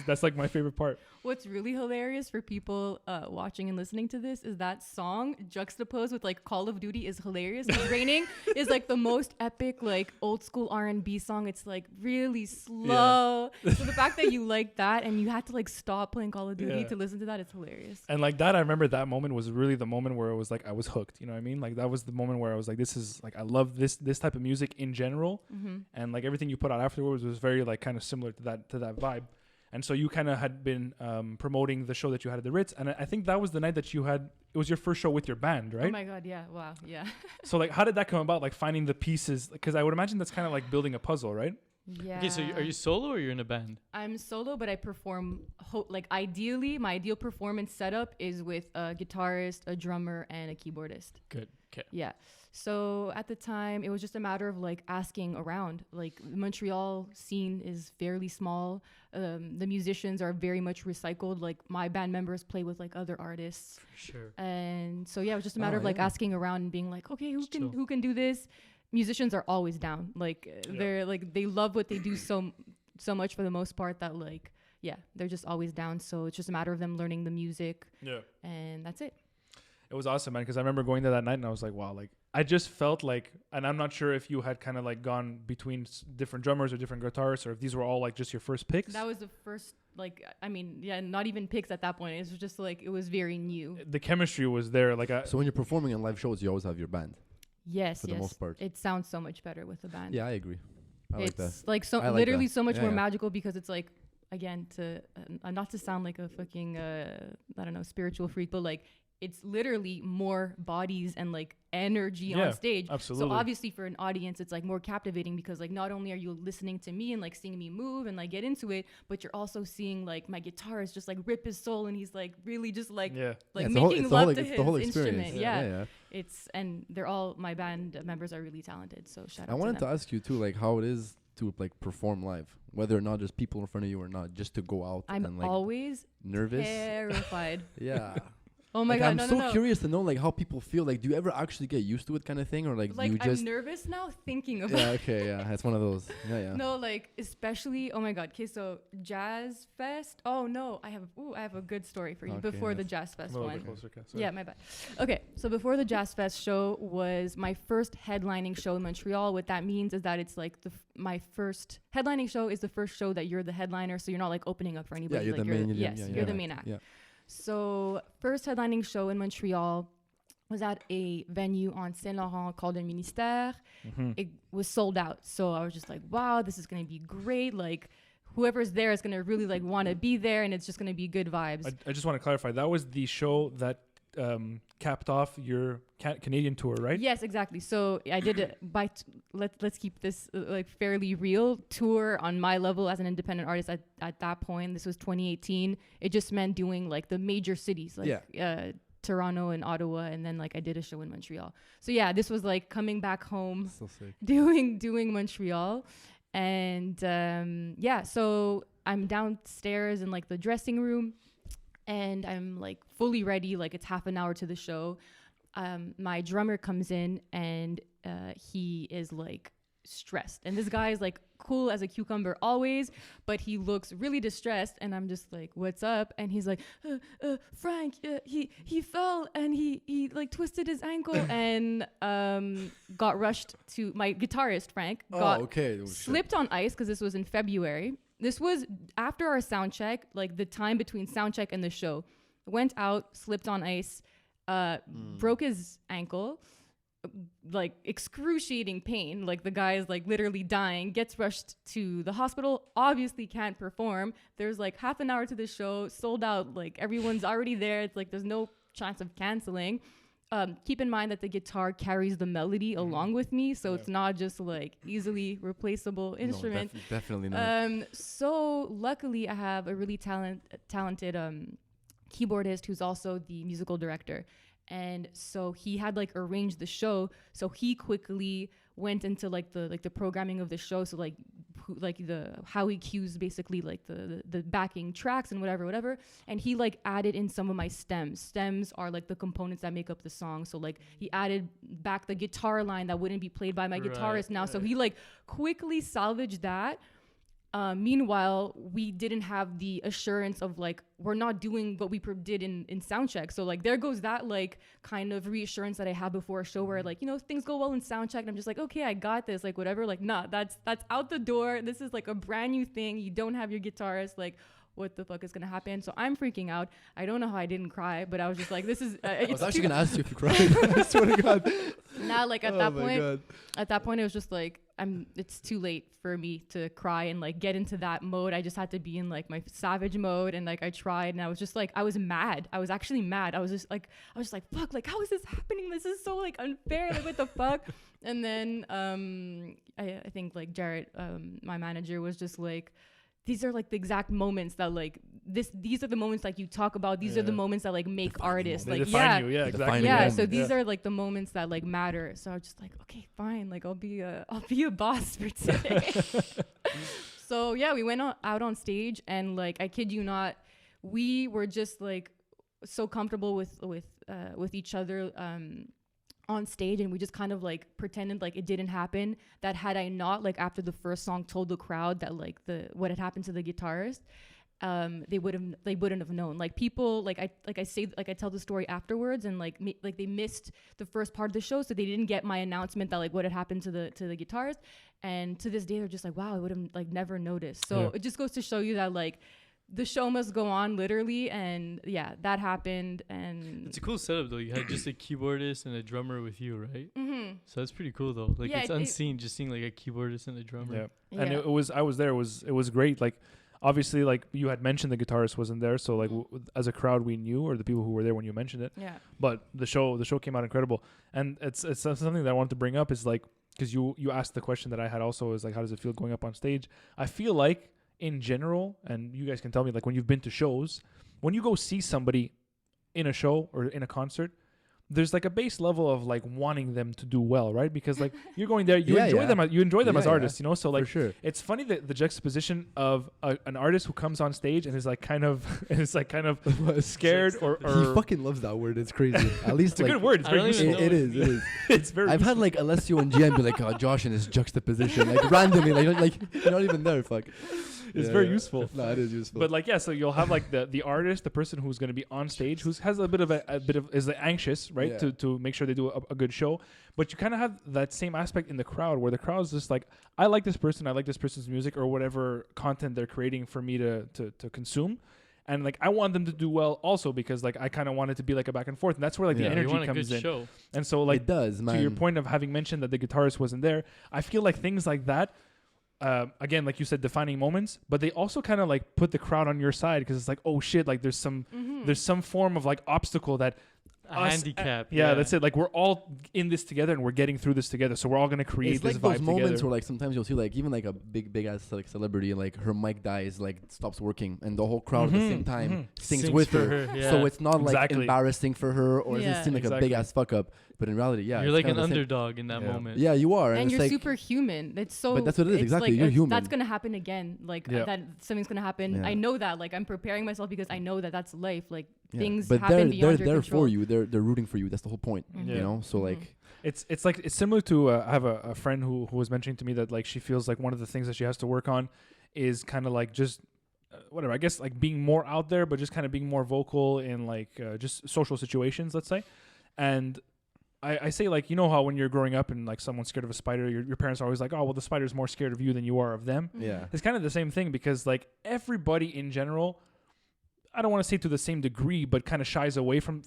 that's like my favorite part. What's really hilarious for people watching and listening to this is that song juxtaposed with like Call of Duty is hilarious. 'Cause Raining is like the most epic like old school R&B song. It's like really slow. So the fact that you like that and you had to like stop playing Call of Duty to listen to that, it's hilarious. And like that, I remember that moment was really the moment where it was like I was hooked. You know what I mean? Like that was the moment where I was like, this is like I love this type of music in general, and like everything you put out afterwards was very like kind of similar to that vibe. And so you kind of had been promoting the show that you had at the Ritz, and I think that was the night that you had. It was your first show with your band, right? Oh my god, yeah, wow, yeah. So like, how did that come about? Like finding the pieces, because I would imagine that's kind of like building a puzzle, right? Yeah. Okay, so are you solo or you're in a band? I'm solo, but I perform. Like ideally, my ideal performance setup is with a guitarist, a drummer, and a keyboardist. Good. Okay. Yeah. So at the time, it was just a matter of like asking around. Like the Montreal scene is fairly small. The musicians are very much recycled. Like my band members play with like other artists. For sure. And so yeah, it was just a matter of like yeah. asking around and being like, okay, Chill. who can do this? Musicians are always down. Like they're like they love what they do so much for the most part that like yeah, they're just always down. So it's just a matter of them learning the music. Yeah. And that's it. It was awesome, man, because I remember going there that night and I was like, wow, like I just felt like, and I'm not sure if you had kind of like gone between different drummers or different guitarists, or if these were all like just your first picks. That was the first, like, I mean, yeah, not even picks at that point. It was just like, it was very new. The chemistry was there. Like, So when you're performing in live shows, you always have your band. Yes, for the most part. It sounds so much better with the band. Yeah, I agree. I like that. It's like so I like literally that. so much Yeah, more yeah. magical because it's like again to not to sound like a fucking I don't know spiritual freak, but like it's literally more bodies and like energy Yeah, on stage. absolutely. So obviously for an audience, it's like more captivating because like not only are you listening to me and like seeing me move and like get into it, but you're also seeing like my guitarist just like rip his soul and he's like really just like Yeah. like it's the whole- making it's the whole, love like, to it's his the whole instrument. experience. Yeah. It's and they're all my band members are really talented. So shout out I wanted to them. to ask you too, like how it is to like perform live, whether or not there's people in front of you or not, just to go out I'm and like always nervous. terrified. Yeah. Oh my Like, god, I'm no, so no, no. curious to know like how people feel. Like, do you ever actually get used to it, kind of thing, or like Like you just? I'm nervous now thinking about Yeah. Okay. Yeah. It's one of those. Yeah. Yeah. No, like especially oh my god. Okay, so Jazz Fest. Oh no, I have a good story for you Okay, before the yes. Jazz Fest Come a little one. bit closer, okay, sorry. Yeah, my bad. Okay, so before the Jazz Fest show was my first headlining show in Montreal. What that means is that it's like my first headlining show is the first show that you're the headliner, so you're not like opening up for anybody. you're like the main. yes, yeah, you're yeah. the main act. Yeah. So first headlining show in Montreal was at a venue on Saint Laurent called Le Ministère. Mhm. It was sold out, so I was just like, wow, this is gonna be great. Like whoever's there is gonna really like want to be there, and it's just gonna be good vibes. I just want to clarify. That was the show that capped off your Canadian tour, right? Yes, exactly. So I did it let's keep this like fairly real tour on my level as an independent artist at that point. This was 2018. It just meant doing like the major cities like Toronto and Ottawa, and then like I did a show in Montreal. So yeah, this was like coming back home, So sick. doing Montreal, and yeah. So I'm downstairs in like the dressing room, and I'm like fully ready. Like it's half an hour to the show. My drummer comes in and he is like stressed, and this guy is like cool as a cucumber always, but he looks really distressed, and I'm just like, what's up? And he's like, Frank, he fell and he like twisted his ankle and got rushed to my guitarist Frank got okay. slipped on ice because this was in February. This was after our sound check, like the time between sound check and the show. Went out, slipped on ice, broke his ankle, like excruciating pain. Like the guy is like literally dying, gets rushed to the hospital, obviously can't perform. There's like half an hour to the show, sold out, like everyone's already there. It's like there's no chance of canceling. Keep in mind that the guitar carries the melody along with me, so it's not just like easily replaceable instrument. No, definitely not. So luckily I have a really talented keyboardist who's also the musical director. And so he had like arranged the show, so he quickly went into like the programming of the show, so like the how he cues basically like the backing tracks and whatever, and he like added in some of my stems are like the components that make up the song. So like he added back the guitar line that wouldn't be played by my guitarist now, so he like quickly salvaged that. Meanwhile, we didn't have the assurance of like we're not doing what we did in soundcheck. So like there goes that like kind of reassurance that I have before a show where like, you know, things go well in soundcheck and I'm just like, okay, I got this, like whatever. Like nah, that's out the door. This is like a brand new thing. You don't have your guitarist. Like what the fuck is gonna happen? So I'm freaking out. I don't know how I didn't cry, but I was just like, this is. I was actually gonna ask you if you cried. I swear to God. Now, like at Oh my God. that point, it was just like it's too late for me to cry and like get into that mode. I just had to be in like my savage mode, and like I tried, and I was just like, I was mad. I was actually mad. I was just like, fuck, like how is this happening? This is so like unfair. Like what the fuck? And then I think like Jarrett, my manager, was just like, these are like the exact moments that like these are the moments like you talk about. These are the moments that like make artists. They Like define you, yeah, exactly. Defining yeah, moment. so these are like the moments that like matter. So I was just like, okay, fine, like I'll be a boss for today. So yeah, we went out on stage, and like I kid you not, we were just like so comfortable with each other on stage, and we just kind of like pretended like it didn't happen. That had I not like after the first song told the crowd that like what had happened to the guitarist, they wouldn't have known. Like people like I tell the story afterwards, and like they missed the first part of the show, so they didn't get my announcement that like what had happened to the guitarist. And to this day they're just like, wow, I would have like never noticed. So it just goes to show you that like the show must go on, literally. And yeah, that happened. And It's a cool setup though. You had just a keyboardist and a drummer with you, right? mm-hmm. So that's pretty cool though. Like Yeah, it's unseen, just seeing like a keyboardist and a drummer. Yeah. And it was I was there. It was great. Like obviously, like you had mentioned, the guitarist wasn't there, so like as a crowd, we knew, or the people who were there when you mentioned it. Yeah. But the show came out incredible, and it's something that I wanted to bring up is like, because you asked the question that I had also, is like, how does it feel going up on stage? I feel like in general, and you guys can tell me, like when you've been to shows, when you go see somebody in a show or in a concert, there's like a base level of like wanting them to do well, right? Because like you're going there, you enjoy them, as artists, you know. So like, For sure. it's funny that the juxtaposition of an artist who comes on stage and is like kind of scared or He fucking loves that word. It's crazy. At least it's a like good word. It's I very don't even useful. know it what is. it It is. It's very. I've had like Alessio and GM be like, oh, Josh and his juxtaposition, like randomly, like you're not even there. Fuck. It's Yeah, very yeah. useful. No, it is useful. But like so you'll have like the artist, the person who's going to be on stage, who has a bit of is like anxious, right, Yeah. to make sure they do a good show. But you kind of have that same aspect in the crowd, where the crowd's just like, I like this person, I like this person's music or whatever content they're creating for me to consume. And like I want them to do well also, because like I kind of want it to be like a back and forth, and that's where like the Yeah. You energy want a comes good in. show. And so like it does, man. to your point of having mentioned that the guitarist wasn't there, I feel like things like that, again, like you said, defining moments, but they also kind of like put the crowd on your side, because it's like, oh shit, like there's some form of like obstacle that A handicap. yeah, that's it. Like we're all in this together and we're getting through this together, so we're all gonna create It's this like vibe those moments together. where like sometimes you'll see like even like a big ass like celebrity, like her mic dies, like stops working, and the whole crowd at the same time sings with for her. Yeah. So it's not like Exactly. embarrassing for her, or it Yeah. doesn't seem like a Exactly. big ass fuck up. But in reality, yeah, You're it's like an kinda the same- underdog in that Yeah. moment. Yeah, you are, And it's you're like, super human. It's so. But that's what it is, it's exactly, like you're human. That's gonna happen again. Like Yeah. that something's gonna happen. Yeah. I know that. Like I'm preparing myself because I know that that's life. Like yeah. things But happen they're beyond your there control. for you. They're rooting for you. That's the whole point. Mhm. You Yeah. know. So Mhm. like, It's like it's similar to I have a friend who was mentioning to me that like she feels like one of the things that she has to work on is kind of like just whatever, I guess, like being more out there, but just kind of being more vocal in like just social situations, let's say. And I say, like, you know how when you're growing up and like someone's scared of a spider, your parents are always like, oh well, the spider's more scared of you than you are of them. yeah. It's kind of the same thing, because like everybody in general, I don't want to say to the same degree, but kind of shies away from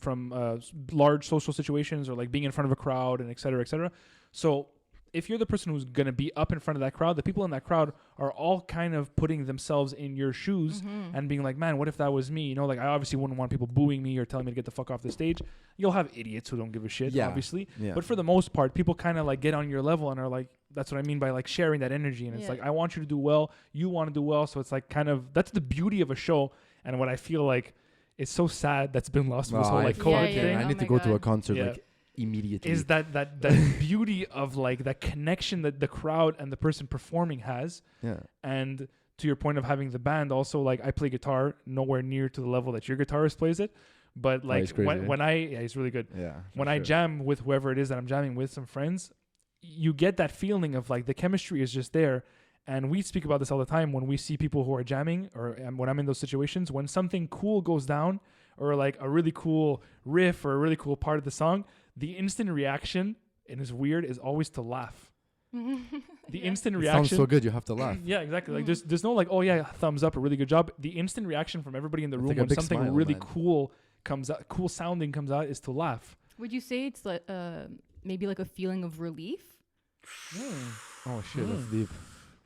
large social situations or like being in front of a crowd and et cetera, et cetera. So if you're the person who's going to be up in front of that crowd, the people in that crowd are all kind of putting themselves in your shoes and being like, man, what if that was me? You know, like I obviously wouldn't want people booing me or telling me to get the fuck off the stage. You'll have idiots who don't give a shit, Yeah. obviously. Yeah. But for the most part, people kind of like get on your level and are like, that's what I mean by like sharing that energy. And it's Yeah. like, I want you to do well. You want to do well. So it's like kind of, that's the beauty of a show. And what I feel like it's so sad that's been lost with this Oh, whole I like fucking- COVID yeah, thing. I Oh need to my go to a God. concert Yeah. like immediately. Is that beauty of like that connection that the crowd and the person performing has. yeah. And to your point of having the band also, like I play guitar nowhere near to the level that your guitarist plays it. But like he's crazy, when he's really good. Yeah. When I jam with whoever it is that I'm jamming with, some friends, you get that feeling of like the chemistry is just there. And we speak about this all the time when we see people who are jamming, or when I'm in those situations, when something cool goes down, or like a really cool riff or a really cool part of the song, the instant reaction, and it's weird, is always to laugh. The instant It reaction. sounds so good. You have to laugh. Yeah, exactly. Like there's no like, oh yeah, thumbs up, a really good job. The instant reaction from everybody in the It's room like a when big something smile, really man. cool comes out, cool sounding comes out, is to laugh. Would you say it's like maybe like a feeling of relief? Oh shit, that's deep.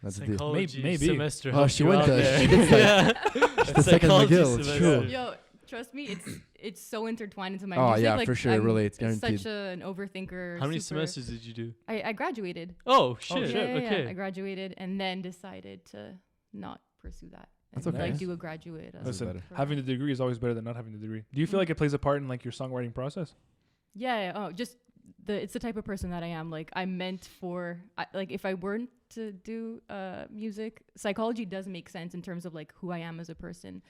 That's deep. Psychology Maybe. semester. Oh, helped she you went out to- there. she did psych. Yeah. She's the second Psychology McGill, it's semester. true. Yo, trust me, it's so intertwined into my Oh, music. yeah, like, for sure, it I'm relates, guaranteed. Such an overthinker. How many super- semesters did you do? I graduated. Oh shit. shit. Yeah, Okay. I graduated and then decided to not pursue that. That's and, okay. Like do a graduate. Listen, better. having the degree is always better than not having the degree. Do you feel like it plays a part in like your songwriting process? Yeah. Oh, just it's the type of person that I am. Like I'm meant for. Like if I weren't to do music, psychology does make sense in terms of like who I am as a person.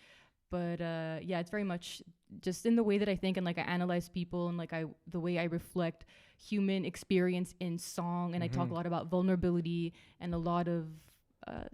But yeah, it's very much just in the way that I think and like I analyze people and like the way I reflect human experience in song, and I talk a lot about vulnerability and a lot of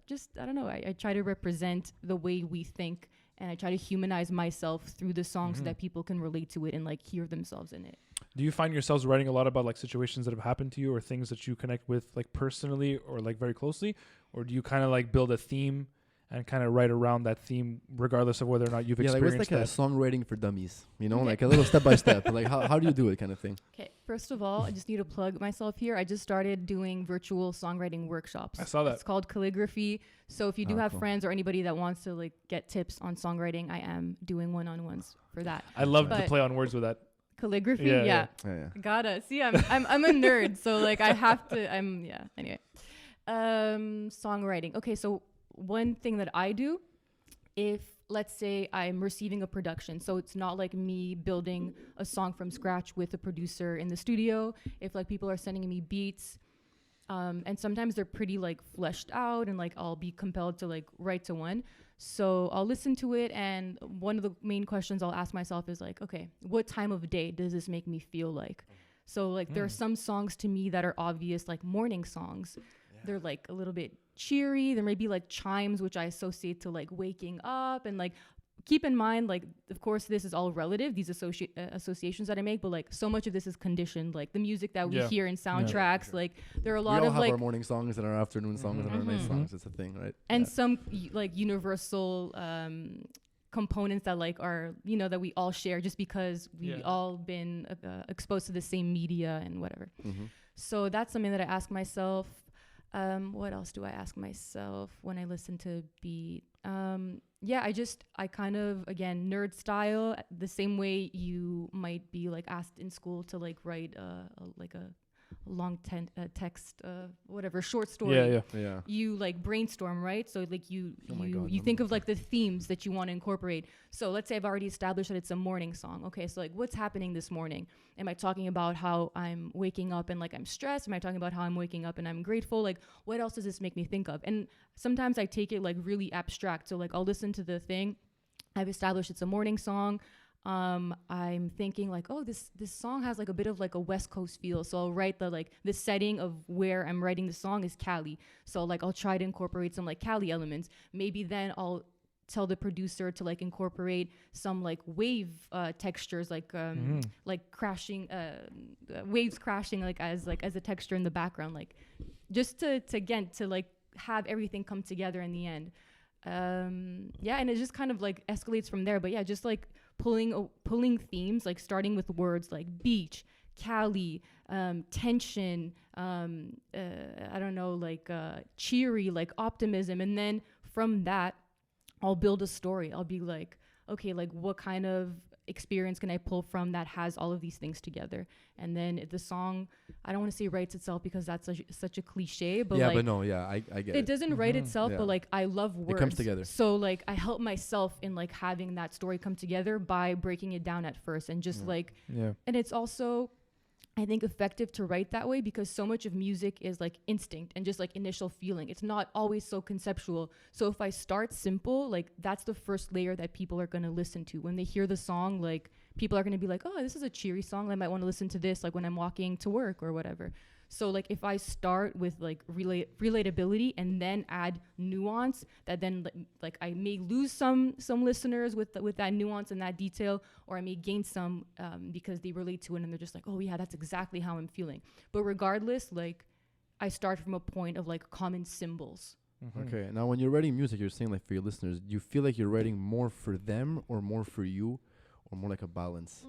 just I don't know. I try to represent the way we think, and I try to humanize myself through the song so that people can relate to it and like hear themselves in it. Do you find yourselves writing a lot about like situations that have happened to you or things that you connect with like personally or like very closely, or do you kind of like build a theme and kind of write around that theme, regardless of whether or not you've Yeah, like experienced what's like a that. songwriting for dummies, you know, Okay. like a little step by step. Like how do you do it, kind of thing? Okay, first of all, I just need to plug myself here. I just started doing virtual songwriting workshops. I saw that. It's called Calligraphy. So if you do Ah, have cool. friends or anybody that wants to like get tips on songwriting, I am doing one-on-ones for that. I love to But- play on words with that. Calligraphy, Yeah, yeah. Yeah. Gotta see. I'm a nerd, so like I have to. Anyway, songwriting. Okay, so one thing that I do, if let's say I'm receiving a production, so it's not like me building a song from scratch with a producer in the studio. If like people are sending me beats, and sometimes they're pretty like fleshed out, and like I'll be compelled to like write to one. So I'll listen to it, and one of the main questions I'll ask myself is like, okay, what time of day does this make me feel like? So like there are some songs to me that are obvious, like morning songs. They're like a little bit cheery. There may be like chimes, which I associate to like waking up, and like keep in mind, like, of course, this is all relative, these associations that I make, but like so much of this is conditioned, like the music that we Yeah. hear in soundtracks, like there are a We lot all of have like, our morning songs and our afternoon songs and our night Mhm. songs. It's a thing, right? and Yeah. some like universal components that like are, you know, that we all share just because we Yeah. all been exposed to the same media and whatever. Mhm. So that's something that I ask myself. What else do I ask myself when I listen to beat? I kind of, again, nerd style, the same way you might be like asked in school to like write a long text, whatever, short story. Yeah, yeah. Yeah. You like brainstorm, right? So like you Oh my you God, you no. think of like the themes that you want to incorporate. So let's say I've already established that it's a morning song. Okay, so like what's happening this morning? Am I talking about how I'm waking up and like I'm stressed? Am I talking about how I'm waking up and I'm grateful? Like what else does this make me think of? And sometimes I take it like really abstract. So like I'll listen to the thing. I've established it's a morning song. I'm thinking like, oh, this song has like a bit of like a West Coast feel. So I'll write the setting of where I'm writing the song is Cali. So like I'll try to incorporate some like Cali elements. Maybe then I'll tell the producer to like incorporate some like wave textures, like crashing, waves crashing like as a texture in the background, like just to like have everything come together in the end. And it just kind of like escalates from there. But yeah, just like pulling themes, like starting with words like beach, Cali, tension, I don't know, like cheery, like optimism. And then from that, I'll build a story. I'll be like, okay, like what kind of experience can I pull from that has all of these things together? And then the song, I don't want to say writes itself because that's such a cliche, but yeah, like, but no, yeah, I get it it. doesn't write itself, Yeah. but like I love words. It comes together. So like I help myself in like having that story come together by breaking it down at first and just like, Yeah. and it's also, I think, effective to write that way because so much of music is like instinct and just like initial feeling. It's not always so conceptual. So if I start simple, like that's the first layer that people are going to listen to. When they hear the song, like people are going to be like, oh, this is a cheery song. I might want to listen to this like when I'm walking to work or whatever. So like if I start with like relatability and then add nuance, that then like I may lose some listeners with that nuance and that detail, or I may gain some because they relate to it and they're just like, oh yeah, that's exactly how I'm feeling. But regardless, like I start from a point of like common symbols. Okay, now when you're writing music, you're saying like for your listeners, do you feel like you're writing more for them or more for you, or more like a balance?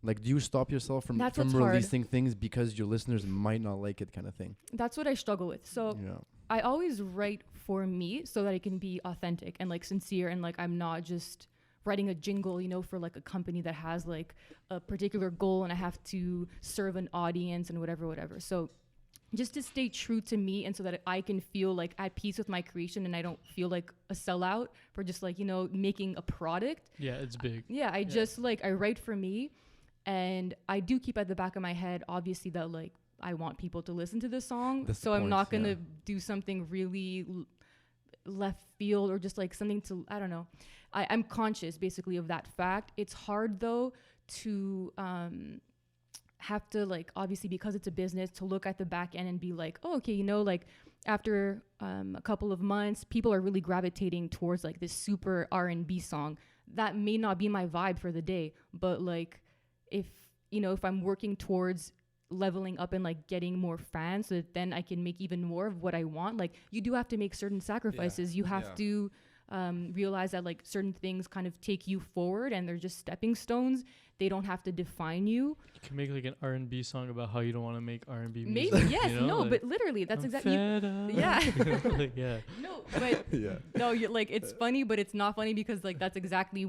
Like, do you stop yourself from That's what's hard. releasing things because your listeners might not like it, kind of thing? That's what I struggle with. So Yeah. I always write for me so that I can be authentic and like sincere, and like I'm not just writing a jingle, you know, for like a company that has like a particular goal and I have to serve an audience and whatever. So just to stay true to me and so that I can feel like at peace with my creation and I don't feel like a sellout for just like, you know, making a product. Yeah, it's big. Yeah, just like I write for me, and I do keep at the back of my head, obviously, that like I want people to listen to this song. That's the So I'm point, not gonna yeah. do something really left field or just like something to, I don't know. I'm conscious basically of that fact. It's hard though to have to like, obviously because it's a business, to look at the back end and be like, oh, okay, you know, like after a couple of months, people are really gravitating towards like this super R&B song. That may not be my vibe for the day, but like if I'm working towards leveling up and like getting more fans so that then I can make even more of what I want, like you do have to make certain sacrifices. You have to realize that like certain things kind of take you forward and they're just stepping stones. They don't have to define you. You can make like an R&B song about how you don't want to make R&B Maybe, music. yes, you know? no, Like, but literally, that's I'm exactly. fed up. Yeah. You know, like, yeah. No, but Yeah. no, you're like it's funny, but it's not funny because like that's exactly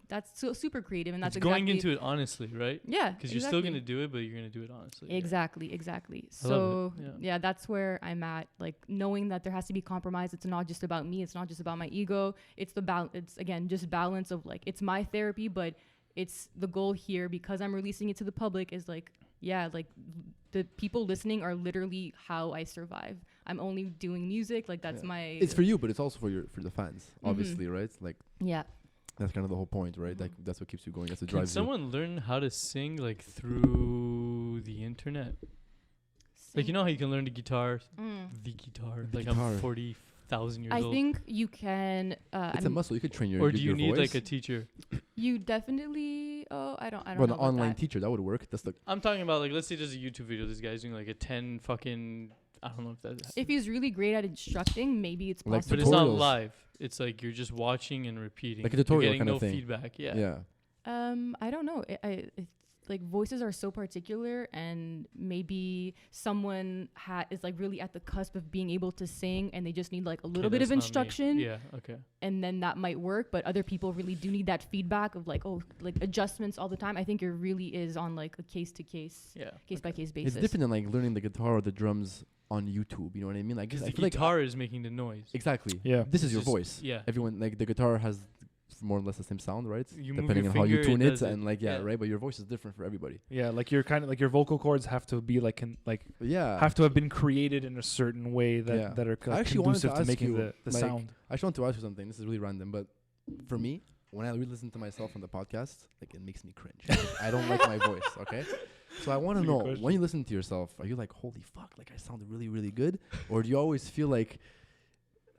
that's so super creative, and that's It's exactly going into it honestly, right? yeah, Because you're still gonna do it, but you're gonna do it honestly. Exactly. I love So it, yeah, that's where I'm at. Like knowing that there has to be compromise. It's not just about me. It's not just about my ego. It's it's again just balance of like it's my therapy, but it's the goal here because I'm releasing it to the public is like like the people listening are literally how I survive. I'm only doing music. Like that's my. It's for you, but it's also for the fans, obviously, right? Like Yeah. that's kind of the whole point, right? Like that's what keeps you going. That's what Can drives you. someone learn how to sing like through the internet? Like you know how you can learn the guitar, The like guitar. I'm 40,000 years I old. think you can. It's a muscle. You could train your Or do you your need voice. like a teacher? You definitely. Oh, I don't Well, know an about online that. teacher that would work. That's the I'm talking about like let's say there's a YouTube video. This guy's doing like a 10 fucking I don't know if that's. If he's really great at instructing, maybe it's Like possible. But it's not tutorials. live. It's like you're just watching and repeating. Like a tutorial You're getting kinda no thing. feedback. Yeah. yeah. I don't know. It's like voices are so particular, and maybe someone is like really at the cusp of being able to sing, and they just need like a little bit of instruction, Yeah. Okay. and then that might work. But other people really do need that feedback of like like adjustments all the time. I think it really is on like a case to case, Yeah. case by case basis. It's different than like learning the guitar or the drums on YouTube. You know what I mean? Like Because I the feel like guitar is making the noise. exactly. Yeah. This is It's your just- voice. Yeah. Everyone like the guitar has more or less the same sound, right? You move Depending your on how you finger, it tune it, does it. and like Yeah. right. But your voice is different for everybody. Yeah, like you're kind of like your vocal cords have to be like But yeah. have to have been created in a certain way that Yeah. that are I actually wanted conducive to to ask making you, the like, sound. I just want to ask you something. This is really random, but for me, when I re-listen to myself on the podcast, like it makes me cringe. I don't like my voice. Okay, so I want to That's a good know question. when you listen to yourself, are you like, holy fuck, like I sound really, really good, or do you always feel like,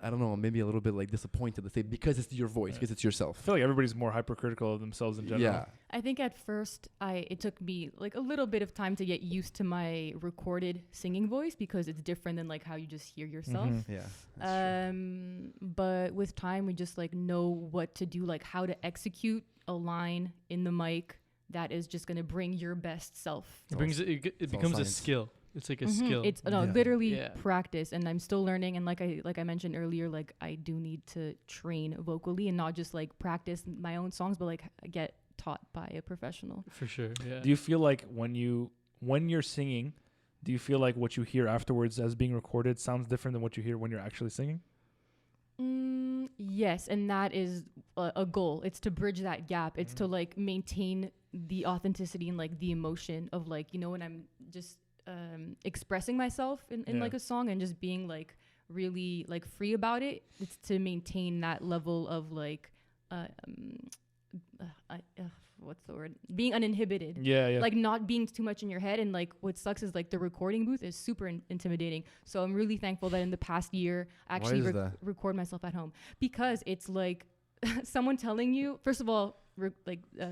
I don't know, maybe a little bit like disappointed to say because it's your voice, because it's I yourself. feel like everybody's more hypercritical of themselves in general. Yeah, I think at first it took me like a little bit of time to get used to my recorded singing voice because it's different than like how you just hear yourself. Mhm. yeah. That's true. But with time we just like know what to do, like how to execute a line in the mic that is just going to bring your best self. It brings it all becomes a science. skill. It's like a Mhm. skill. It's Yeah. literally Yeah. practice, and I'm still learning. And like I mentioned earlier, like I do need to train vocally and not just like practice my own songs, but like get taught by a professional. for sure. Yeah. Do you feel like when you're singing, do you feel like what you hear afterwards as being recorded sounds different than what you hear when you're actually singing? Yes, and that is a goal. It's to bridge that gap. It's to like maintain the authenticity and like the emotion of like, you know, when I'm just expressing myself in Yeah. like a song and just being like really like free about it. It's to maintain that level of like what's the word? Being uninhibited. Yeah. Like not being too much in your head. And like what sucks is like the recording booth is super intimidating. So I'm really thankful that in the past year I actually is that? record myself at home, because it's like someone telling you, first of all,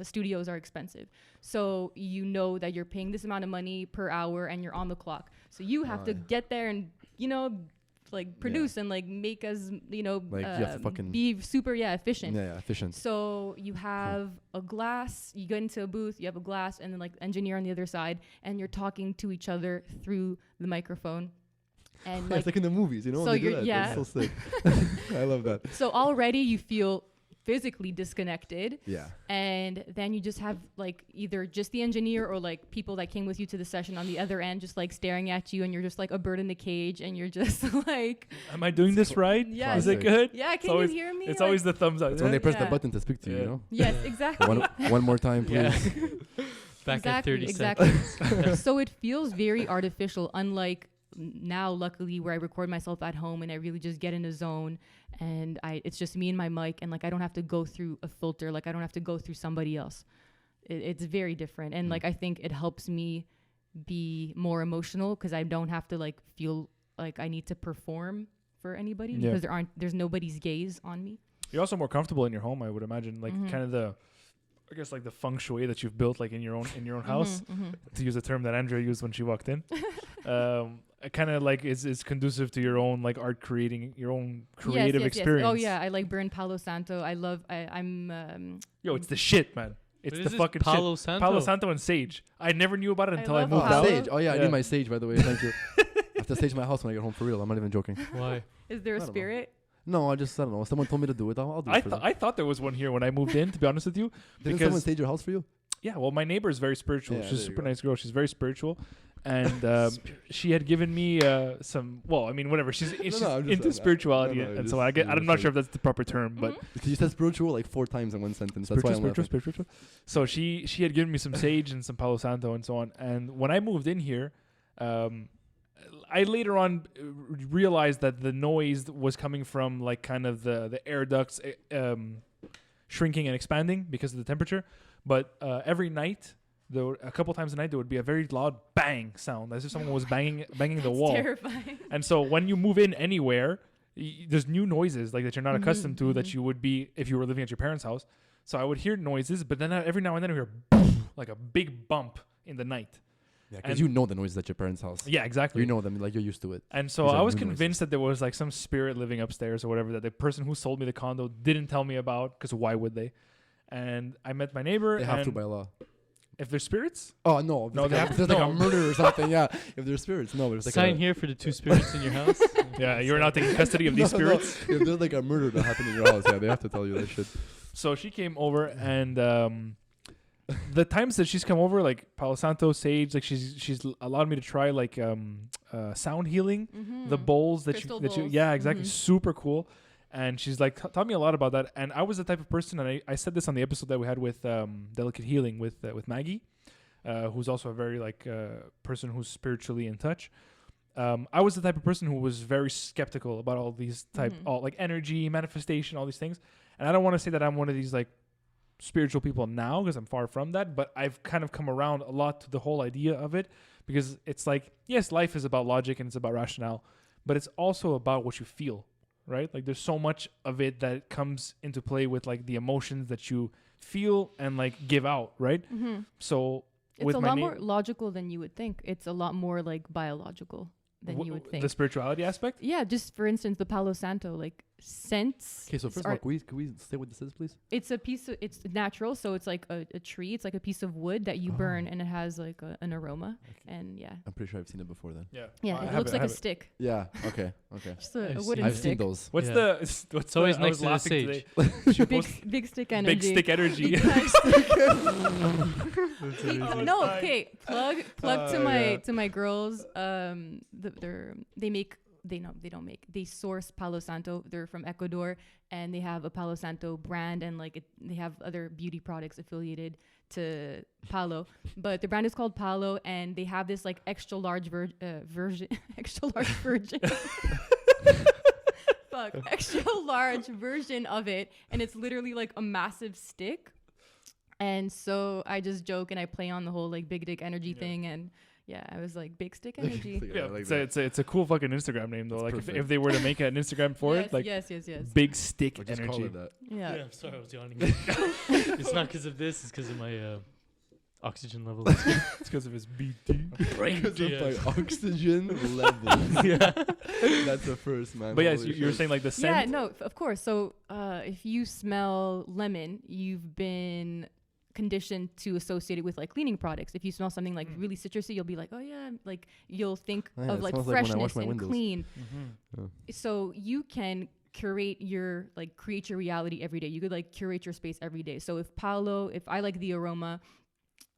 studios are expensive, so you know that you're paying this amount of money per hour and you're on the clock, so you have to get there and, you know, like produce and like make as, you know, Like, you have to fucking be super efficient. Yeah, efficient. So you have a glass, you get into a booth, you have a glass, and then like engineer on the other side, and you're talking to each other through the microphone. And It's like in the movies, you know? So when they do you're- that. yeah. That's so sick. I love that. so already you feel physically disconnected, Yeah. and then you just have like either just the engineer or like people that came with you to the session on the other end just like staring at you, and you're just like a bird in the cage, and you're just like, Am I doing this right? Yeah. Is it Classic. good? yeah, can always- you hear me? It's Like- always the thumbs up. It's when they press the Yeah. button to speak to you, Yeah. you know? yes, exactly. One more time, please. Yeah. Back at 30 seconds. So it feels very artificial, unlike now, luckily, where I record myself at home and I really just get in a zone, and it's just me and my mic, and like I don't have to go through a filter, like I don't have to go through somebody else. It's very different, and like I think it helps me be more emotional because I don't have to like feel like I need to perform for anybody, Yeah. because there's nobody's gaze on me. You're also more comfortable in your home, I would imagine. Like Mhm. kind of I guess like the feng shui that you've built like in your own house, Mhm. to use a term that Andrea used when she walked in. kind of like is conducive to your own like art creating, your own creative experience. Oh yeah, I like burn Palo Santo. I'm Yo, it's the shit, man. It's What the is this, fucking Palo shit. Santo? Palo Santo and sage. I never knew about it I until I love moved Palo. out. Sage. Oh yeah, I Yeah. need my sage, by the way. Thank you. I have to sage my house when I get home, for real. I'm not even joking. Why? Is there I a don't know. spirit? No, I don't know. Someone told me to do it. I'll do it for them. I thought there was one here when I moved in, to be honest with you. Didn't because- someone sage your house for you? Yeah, well, my neighbor is very spiritual. Yeah, She's a there you super go. nice girl. She's very spiritual. And she had given me some, well, I mean, whatever. She's I'm just into saying that. spirituality No, no, and so just- on. you're I'm just not sure like- if that's the proper term, but Because you said spiritual like 4 times in one sentence. That's why I'm laughing. spiritual. So she had given me some sage and some Palo Santo and so on. And when I moved in here, I later on realized that the noise was coming from like kind of the air ducts shrinking and expanding because of the temperature. But every night, a couple times a night, there would be a very loud bang sound, as if someone was banging the wall. Terrifying. And so when you move in anywhere, there's new noises like that you're not accustomed to that you would be if you were living at your parents' house. So I would hear noises, but then every now and then I would hear like a big bump in the night. Yeah, And- because you know the noises at your parents' house. Yeah, exactly. You know them, like you're used to it. And so These are I was new convinced noises. that there was like some spirit living upstairs or whatever that the person who sold me the condo didn't tell me about, because why would they? And I met my neighbor. They have to and by law. if they're spirits, Oh no! No, they have to- there's like no. a murder or something. Yeah, if they're spirits, no. There's like Sign a, here for the 2 spirits in your house. yeah, you're not taking custody of these No, spirits. No. If there's like a murder that happened in your house, yeah, they have to tell you that shit. So she came over, and the times that she's come over, like Palo Santo, sage, like she's allowed me to try like sound healing, the bowls that Crystal you bowls. yeah, exactly, Mhm. super cool. And she's like taught me a lot about that. And I was the type of person, and I said this on the episode that we had with Delicate Healing with Maggie, who's also a very like person who's spiritually in touch. I was the type of person who was very skeptical about all these all like energy, manifestation, all these things. And I don't want to say that I'm one of these like spiritual people now, because I'm far from that, but I've kind of come around a lot to the whole idea of it, because it's like, yes, life is about logic and it's about rationale, but it's also about what you feel, right? Like there's so much of it that comes into play with like the emotions that you feel and like give out, right? So It's with a my lot na- more logical than you would think. It's a lot more like biological than you would think. the spirituality aspect. Yeah, just for instance, the Palo Santo, like scents. Okay, so first of all, can we say what this is, please? It's a piece of, it's natural, so it's like a tree. It's like a piece of wood that you burn, and it has like an aroma. And yeah, I'm pretty sure I've seen it before then. yeah, it looks like a stick, Yeah. Okay. just a I've wooden I've seen stick. those. What's Yeah. the what's It's always I next was to the laughing sage. today. She posted Big stick energy. big stick energy. No, okay. Plug to my yeah. to my girls. They source Palo Santo. They're from Ecuador, and they have a Palo Santo brand, and like they have other beauty products affiliated to Palo. But the brand is called Palo, and they have this like extra large version, extra large virgin. Fuck, extra large version of it, and it's literally like a massive stick. And so I just joke and I play on the whole like big dick energy thing, and yeah, I was like big stick energy. Yeah, I like it's a cool fucking Instagram name though. It's Like perfect. if they were to make an Instagram for it, like yes. big stick Or just energy. call it that. Yeah. I'm sorry, I was yawning. It's not because of this. It's because of my oxygen level. It's because of his BT. Because of Yeah. my oxygen levels. Yeah. That's the first, man. But yes, Holy you were shit. saying like the scent. Yeah, no, of course. So if you smell lemon, you've been conditioned to associate it with like cleaning products. If you smell something like really citrusy, you'll be like, oh yeah, like you'll think Yeah, of it like smells like when I wash freshness my and windows. clean. Mm-hmm. So you can create your reality every day. You could like curate your space every day. So if I like the aroma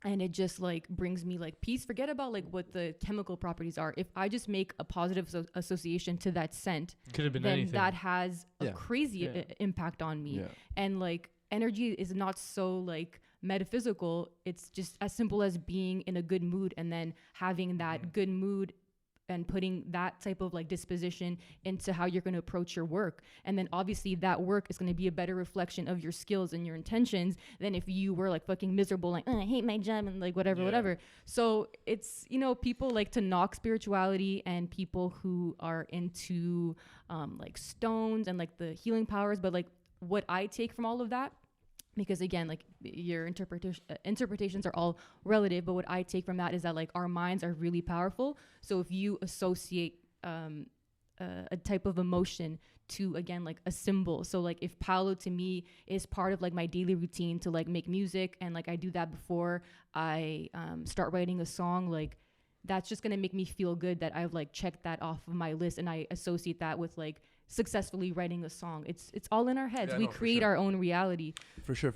and it just like brings me like peace, forget about like what the chemical properties are. If I just make a positive association to that scent, Could have been then anything. that has a Yeah. crazy Yeah. impact on me. Yeah. And like energy is not so like metaphysical. It's just as simple as being in a good mood and then having that good mood and putting that type of like disposition into how you're going to approach your work. And then obviously that work is going to be a better reflection of your skills and your intentions than if you were like fucking miserable, like, I hate my job and like whatever. So it's, people like to knock spirituality and people who are into like stones and like the healing powers. But like what I take from all of that, because again, like your interpretations are all relative, but what I take from that is that like our minds are really powerful. So if you associate a type of emotion to, again, like a symbol, so like if Paolo to me is part of like my daily routine to like make music, and like I do that before I start writing a song, like that's just gonna make me feel good that I've like checked that off of my list, and I associate that with like successfully writing a song. It's all in our heads. We create our own reality. For sure.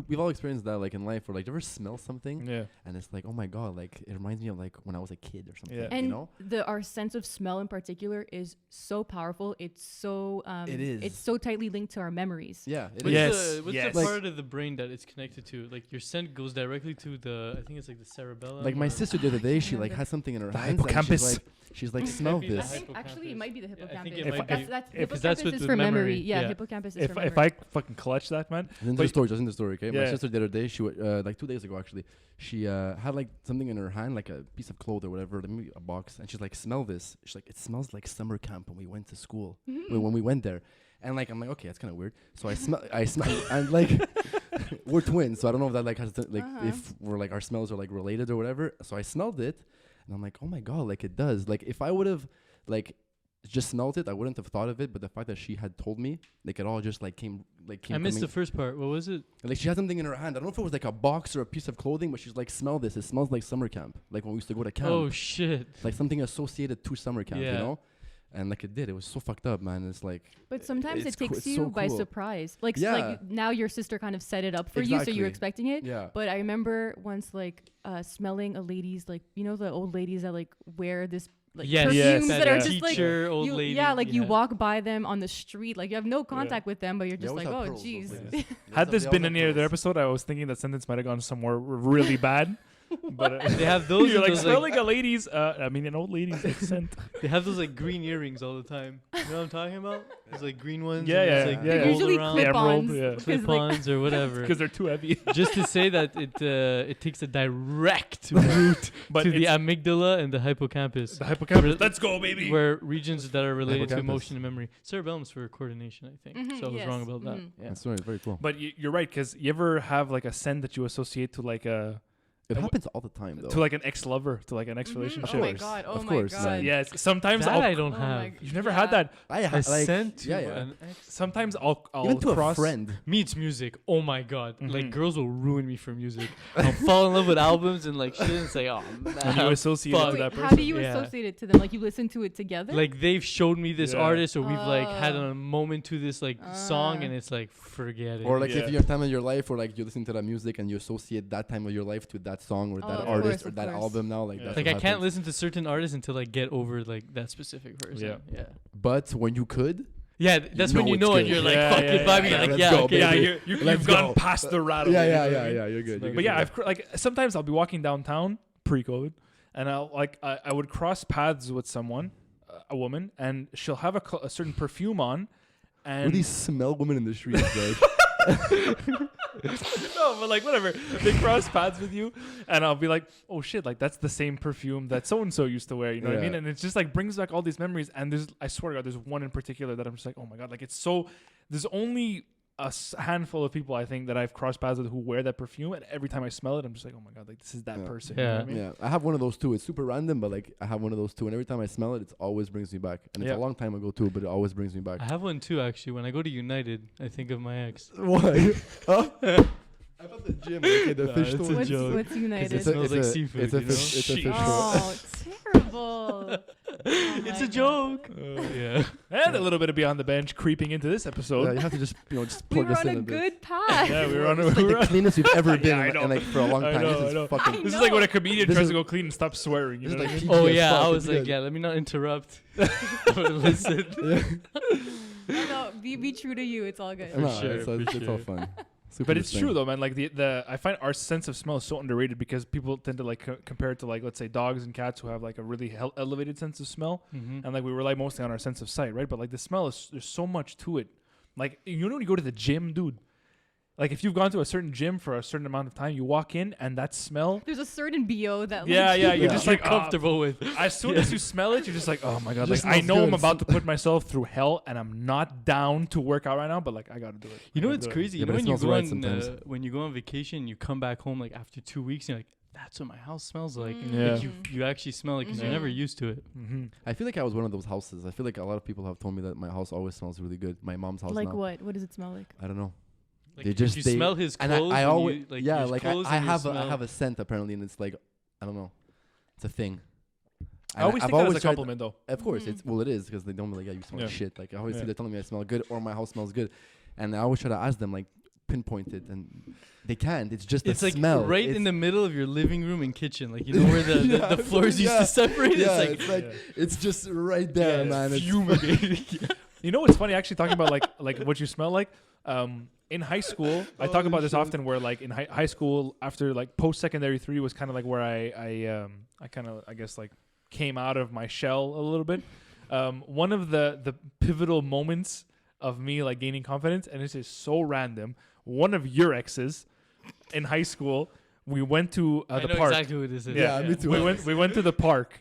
We've all experienced that, like in life, where like you ever smell something, and it's like, oh my god, like it reminds me of like when I was a kid or something. Yeah. And you know, our sense of smell in particular is so powerful. It's so It is. It's so tightly linked to our memories. yeah, it What's is. the Yes. part of the brain that it's connected to? Like your scent goes directly to the, I think it's like the cerebellum. Like my or- sister the other day, she like remember. had something in her The hands, and hippocampus. she's like, smell Might be the I this. think actually it might be the Yeah, I hippocampus. think it might be. That's If that's hippocampus with is the for memory. memory, Yeah, yeah. hippocampus is If for if memory. I fucking clutch that, man. Just But- in the story, okay? My Yeah. sister the other day, she like 2 days ago actually, she had like something in her hand, like a piece of cloth or whatever, maybe a box, and she's like, smell this. She's like, it smells like summer camp when we went to school, when we went there. And like, I'm like, okay, that's kind of weird. So I smell, and like, we're twins, so I don't know if that like has to, like if we're like our smells are like related or whatever. So I smelled it, and I'm like, oh my god, like it does. Like if I would have like just smelled it, I wouldn't have thought of it. But the fact that she had told me, like it all just like came I missed the first part. What was it? like she had something in her hand. I don't know if it was like a box or a piece of clothing, but she's like, smell this. It smells like summer camp, like when we used to go to camp. Oh shit! Like something associated to summer camp, you Yeah. know. And like it did. It was so fucked up, man. It's like, But sometimes it's it takes it's you so by cool. surprise. Like, Yeah. like now your sister kind of set it up for you, so Exactly. you're expecting it. yeah. But I remember once like smelling a lady's, like, you know, the old ladies that like wear this like Yes, perfumes yes, that are yeah. just like teacher, old you, lady. yeah, like you walk by them on the street, like you have no Yeah. contact with them, but you're They just always like, have oh pearls, those jeez. ladies. Had this They been always any have other pearls. episode, I was thinking that sentence might have gone somewhere really bad. But They have those. you're and like those, smelling a lady's. I mean, an old lady's like scent. They have those like green earrings all the time. You know what I'm talking about? Those like green ones. Yeah, and it's, yeah, like yeah. They're rolled usually around, The clip-ons. emerald, yeah. 'cause, like, clip-ons or whatever. Because they're too heavy. Just to say that it takes a direct route But to the it's amygdala and the hippocampus. the hippocampus. Let's go, baby. Where regions that are related to Hippocampus. emotion and memory. Cerebellum's for coordination, I think. Mhm, So I was yes, wrong about that. mhm. Yeah. That's right. Very cool. But you're right, because you ever have like a scent that you associate to like a It happens all the time, though. to like an ex-lover, to like an Mhm. ex-relationship. Oh my course. god! Oh Of my course, god! man. Yes, sometimes That I'll. I don't Oh my have. g- You've never yeah. had that. I I like, sent to yeah, yeah. an ex. Sometimes I'll Even to cross. a friend. Me, it's music. Oh my god! Like Mhm. girls will ruin me for music. I'll fall in love with albums and like shit and say, oh When you man. associate it fuck. to Wait, that how person. do you Yeah. associate it to them? Like you listen to it together? Like they've showed me this Yeah. artist, or we've like had Oh. a moment to this like song, and Ah. it's like forget it. Or like Yeah. if you're a time in your life where like you listen to that music and you associate that time of your life to that song or Oh, that of artist course, or of that course. album now, like Yeah. that's like what I can't happens. listen to certain artists until I get over like that specific person. Yeah. Yeah. But when you could, Yeah, that's when know you it's know and good. you're like Yeah, fucking yeah, vibing. yeah. You're like, Let's yeah, go, okay. Yeah, baby. you've Let's gone go. past the rattle. yeah, you know yeah, what I yeah, mean? yeah, you're good. But You're But good. yeah, like sometimes I'll be walking downtown pre-COVID, and I would cross paths with someone, a woman, and she'll have a certain perfume on, and Really smell women in the streets, guys. no, but like whatever, they cross paths with you, and I'll be like, oh shit, like that's the same perfume that so and so used to wear. You know what I Yeah. mean? And it's just like brings back all these memories. And I swear to God, there's one in particular that I'm just like, oh my god, like it's so. There's only a handful of people I think that I've crossed paths with who wear that perfume, and every time I smell it, I'm just like, oh my god, like this is that Yeah. person. You know Yeah. what I mean? Yeah, I have one of those too. It's super random, but like I have one of those too, and every time I smell it, it always brings me back. And it's Yeah. a long time ago too, but it always brings me back. I have one too actually. When I go to United, I think of my ex. Why? Huh? I thought the gym, okay, the Nah, fish it's a store. what's, joke. what's United? it smells like seafood, It's a you fish. know? It's a fish Sheesh. store. Oh, terrible! It's a joke. Yeah. And a little bit of Beyond the Bench creeping into this Yeah, episode. you have to just just We plug were us on in a bit. good path. Yeah, we were on a. It's we like were the cleanest we've ever been Yeah, I in, know. and like for a long I time. know, This I know. is fucking. This is like when a comedian This tries is- to go clean and stop swearing. You This know is what I like mean? PG Oh as yeah, fuck, I it's was like, good. yeah, let me not interrupt. Listen. No, be true to you. It's all good. No, sure, it's, for it's all sure. fun. Super But it's distinct. true though, man. Like the I find our sense of smell is so underrated because people tend to like compare it to like let's say dogs and cats who have like a really elevated sense of smell, Mhm. and like we rely mostly on our sense of sight, right? But like the smell is there's so much to it. Like you know when you go to the gym, dude, Like if you've gone to a certain gym for a certain amount of time, you walk in and that smell. There's a certain BO that. Yeah, like, yeah. You're Yeah. just You're like comfortable with. As soon as you smell it, you're just like, oh my god! Like Just I smells know I'm good. about to put myself through hell, and I'm not down to work out right now. But like I gotta do it. You I know gotta what's do it. crazy? Yeah, You know but it when you smells go right on sometimes. when you go on vacation, you come back home like after 2 weeks, and you're like, that's what my house smells like. Yeah. Like you actually smell it because you're never used to it. Mm-hmm. I feel like I was one of those houses. I feel like a lot of people have told me that my house always smells really good. My mom's house Like now. what? What does it smell like? I don't know. Like They if just- you they- smell his And clothes. I when always you, like yeah, his like clothes I and you have smell- I have a scent apparently, and it's like I don't know. It's a thing. I always I've think that as a tried- compliment, though. Of course, Mhm. it's well, it is because they don't be like, yeah, you smell Yeah. like shit. Like I always Yeah. see they're telling me I smell good or my house smells good, and I always try to ask them like pinpoint it, and they can't. It's just It's the like smell. right It's- in the middle of your living room and kitchen, like you know where the Yeah, the floors used yeah. to separate. Yeah, It's like it's just right there, yeah, man. It's fumigating. You know what's funny? Actually, talking about like what you smell like. In high school, I talk Oh, about this shit. often. Where like in high school, after like post secondary 3 was kind of like where I kind of I guess like came out of my shell a little bit. One of the pivotal moments of me like gaining confidence, and this is so random. One of your exes in high school, we went to I the know park. exactly what this is. Yeah, me too. We went to the park,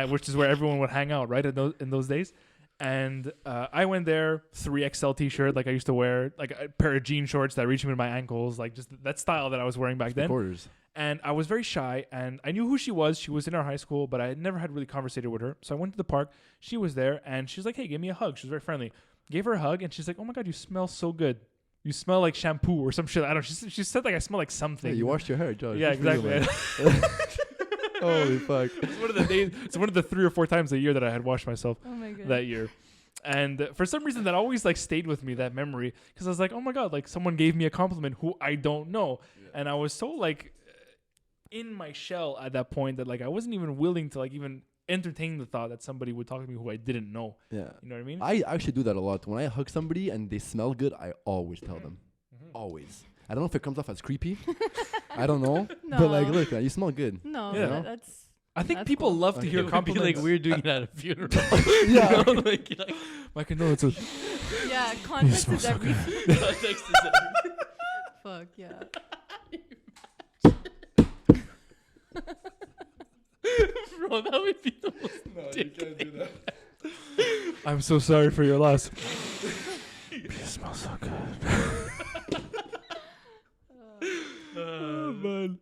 which is where everyone would hang out, right? In those days. And I went there, 3XL t-shirt like I used to wear, like a pair of jean shorts that reached me to my ankles, like just that style that I was wearing back then. quarters. And I was very shy, and I knew who she was. She was in our high school, but I had never had really conversated with her. So I went to the park. She was there, and she's like, "Hey, give me a hug." She was very friendly. Gave her a hug, and she's like, "Oh my god, you smell so good. You smell like shampoo or some shit." I don't know. She said like I smell like something. Yeah, you washed your hair, Josh. Yeah, Good for you, exactly. man. Holy fuck. It's one of the days. It's one of the 3 or 4 times a year that I had washed myself Oh my god. that year. And for some reason that always like stayed with me, that memory, because I was like, oh my god, like someone gave me a compliment who I don't know. And I was so like in my shell at that point that like I wasn't even willing to like even entertain the thought that somebody would talk to me who I didn't know. Yeah. You know what I mean? I actually do that a lot. When I hug somebody and they smell good, I always tell them. Always. I don't know if it comes off as creepy. I don't know. But like, No. look, you smell good. No, Yeah. that's. I think That's people cool. love to Okay. hear It would be compliments. like weird doing it at a funeral. Yeah. You know, like, you're like, My condolences. Yeah, context smell is so good. everything. context is everything. Fuck yeah. Bro, that would be the most No, you can't do that. I'm so sorry for your loss. You smell so good. Oh, man.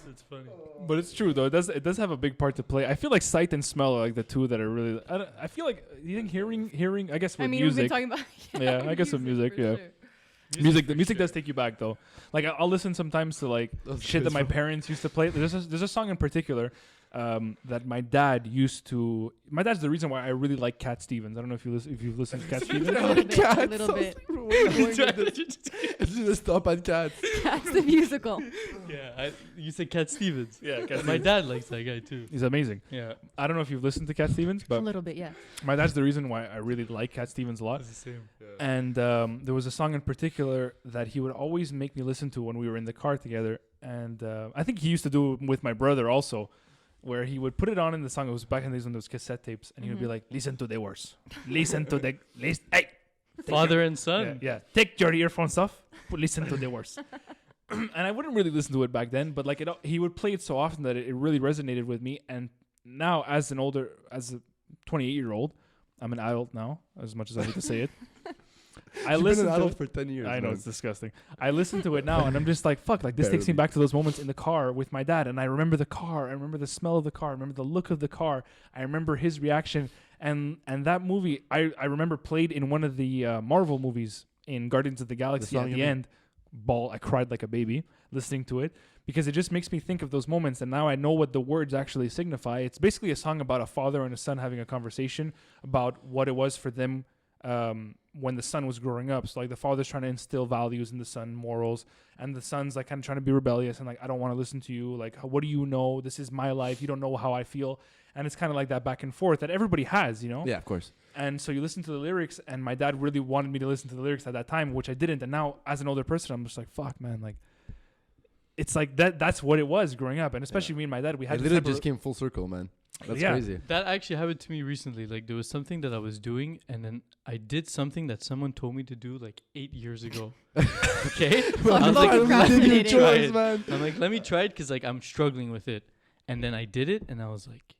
That's funny. But it's true though. It does have a big part to play. I feel like sight and smell are like the two that are really. I feel like you think hearing. I guess with I mean, music. we've been talking about. Yeah, I guess with music, for yeah. sure. The music does take you back though. Like I'll listen sometimes to like That's shit that my crazy. parents used to play. There's a song in particular that my dad used to. My dad's the reason why I really like Cat Stevens. I don't know if you've listened to Cat A Stevens. little bit. A little bit. It's just stop at cats. That's the musical. Yeah, you said Cat Stevens. Yeah, Cat My Stevens. dad likes that guy too. He's amazing. Yeah, I don't know if you've listened to Cat Stevens, A but little bit, yeah. my dad's the reason why I really like Cat Stevens a lot. it's the same. And there was a song in particular that he would always make me listen to when we were in the car together. And I think he used to do it with my brother also, where he would put it on in the song. It was back in the days when there was cassette tapes. And he would be Mhm. like, listen to the words. Listen to the... Hey! Father and Yeah, son. yeah. Take your earphones off. Listen to the words. And I wouldn't really listen to it back then, but like he would play it so often that it really resonated with me. And now as a 28-year-old, I'm an adult now, as much as I hate to say it. I You've listen been an to adult it. for 10 years. I know man. it's disgusting. I listen to it now and I'm just like, fuck, like this takes me Barely. back to those moments in the car with my dad. And I remember the car. I remember the smell of the car. I remember the look of the car. I remember his reaction. And that movie, I remember played in one of the Marvel movies in Guardians of the Galaxy song at you the mean? end. I cried like a baby listening to it because it just makes me think of those moments. And now I know what the words actually signify. It's basically a song about a father and a son having a conversation about what it was for them when the son was growing up. So like the father's trying to instill values in the son, morals, and the son's like kind of trying to be rebellious and like, I don't want to listen to you. Like, what do you know? This is my life. You don't know how I feel. And it's kind of like that back and forth that everybody has, you know? Yeah, of course. And so you listen to the lyrics, and my dad really wanted me to listen to the lyrics at that time, which I didn't. And now as an older person, I'm just like, fuck, man, like it's like that's what it was growing up. And especially me and my dad, we had It this literally type of- just came full circle, man. That's Yeah. crazy. That actually happened to me recently. Like there was something that I was doing, and then I did something that someone told me to do like 8 years ago. Okay, So I was it's like, about let me procrastinating. try Choice, it. man. I'm like, let me try it because like I'm struggling with it, and then I did it, and I was like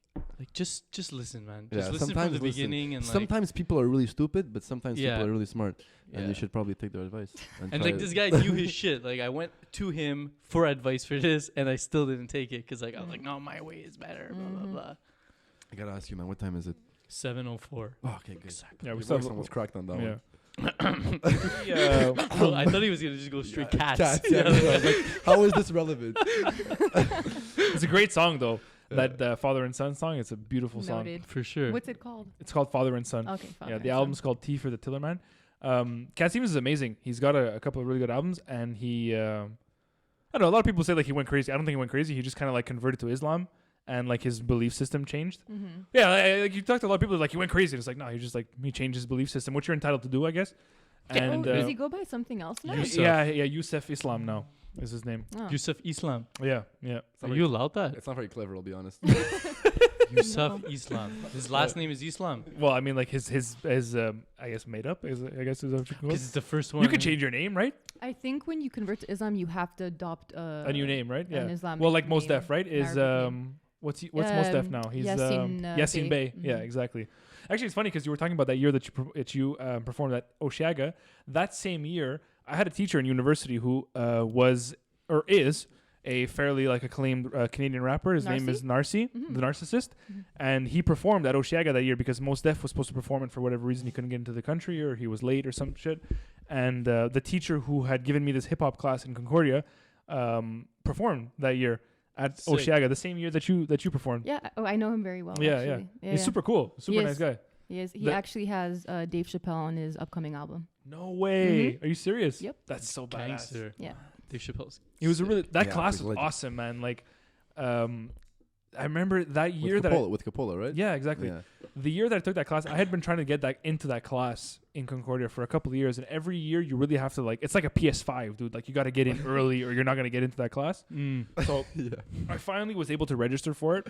just listen, man. Just Yeah, listen from sometimes the listen. beginning, and like, Sometimes people are really stupid, but sometimes Yeah. people are really smart, and yeah. you should probably take their advice. And try like it. this guy knew his shit. Like I went to him for advice for this, and I still didn't take it because like I was like, no, my way is better. Blah blah blah. I gotta ask you, man. What time is it? 7:04. Oh, okay, good. Exactly. Yeah, Your we still voice have, almost cracked on that yeah. one. Bro, I thought he was gonna just go straight cats. Cats. Yeah, I was like, how is this relevant? It's a great song though. That Father and Son song. It's a beautiful song. Noted. For sure. What's it called? It's called Father and Son. Okay, Father Yeah, and the Son. album's called T for the Tillerman. Cat Stevens is amazing. He's got a couple of really good albums, and he, I don't know. A lot of people say like he went crazy. I don't think he went crazy. He just kind of like converted to Islam, and like his belief system changed. Mm-hmm. Yeah, like you talk to a lot of people like he went crazy. And it's like no, he just like he changed his belief system, which you're entitled to do, I guess. And does he go by something else now? Yusuf. yeah, Yusuf Islam now is his name. Oh. Yusuf Islam. Yeah. It's Are not you very- allowed that? It's not very clever, I'll be honest. Yusuf Islam. His last name is Islam. Well, I mean, like his I guess made up. I guess is what you can call Because it. it's the first one. You could change your name, right? I think when you convert to Islam, you have to adopt A new name, right? an Yeah. Islamic Well, like Mos name, Def, right? Is Arabic name. what's Mos Def now? He's Yasin, Yasin Bey. Bey. Yeah, Mhm. exactly. Actually, it's funny because you were talking about that year that you performed at Oshiaga. That same year, I had a teacher in university who was or is a fairly like acclaimed Canadian rapper. His name Narcy? is Narcy, Mhm. the Narcissist, Mhm. and he performed at Oshiaga that year because Mos Def was supposed to perform it for whatever reason he couldn't get into the country or he was late or some shit. And the teacher who had given me this hip hop class in Concordia performed that year at Sick. Oshiaga, the same year that you performed. Yeah, I know him very well. Yeah, actually. He's super cool, super He nice is. guy. He is. He The- actually has Dave Chappelle on his upcoming album. No way. Mhm. Are you serious? Yep. That's so badass. Gangster. Yeah. Dave Chappelle's. He was a really that Yeah, class he's a was legend. awesome, man. Like, I remember that year with that Coppola, with Coppola, right? yeah, exactly. Yeah. The year that I took that class, I had been trying to get that into that class in Concordia for a couple of years, and every year you really have to like it's like a PS5, dude. Like you got to get in early, or you're not gonna get into that class. So Yeah. I finally was able to register for it,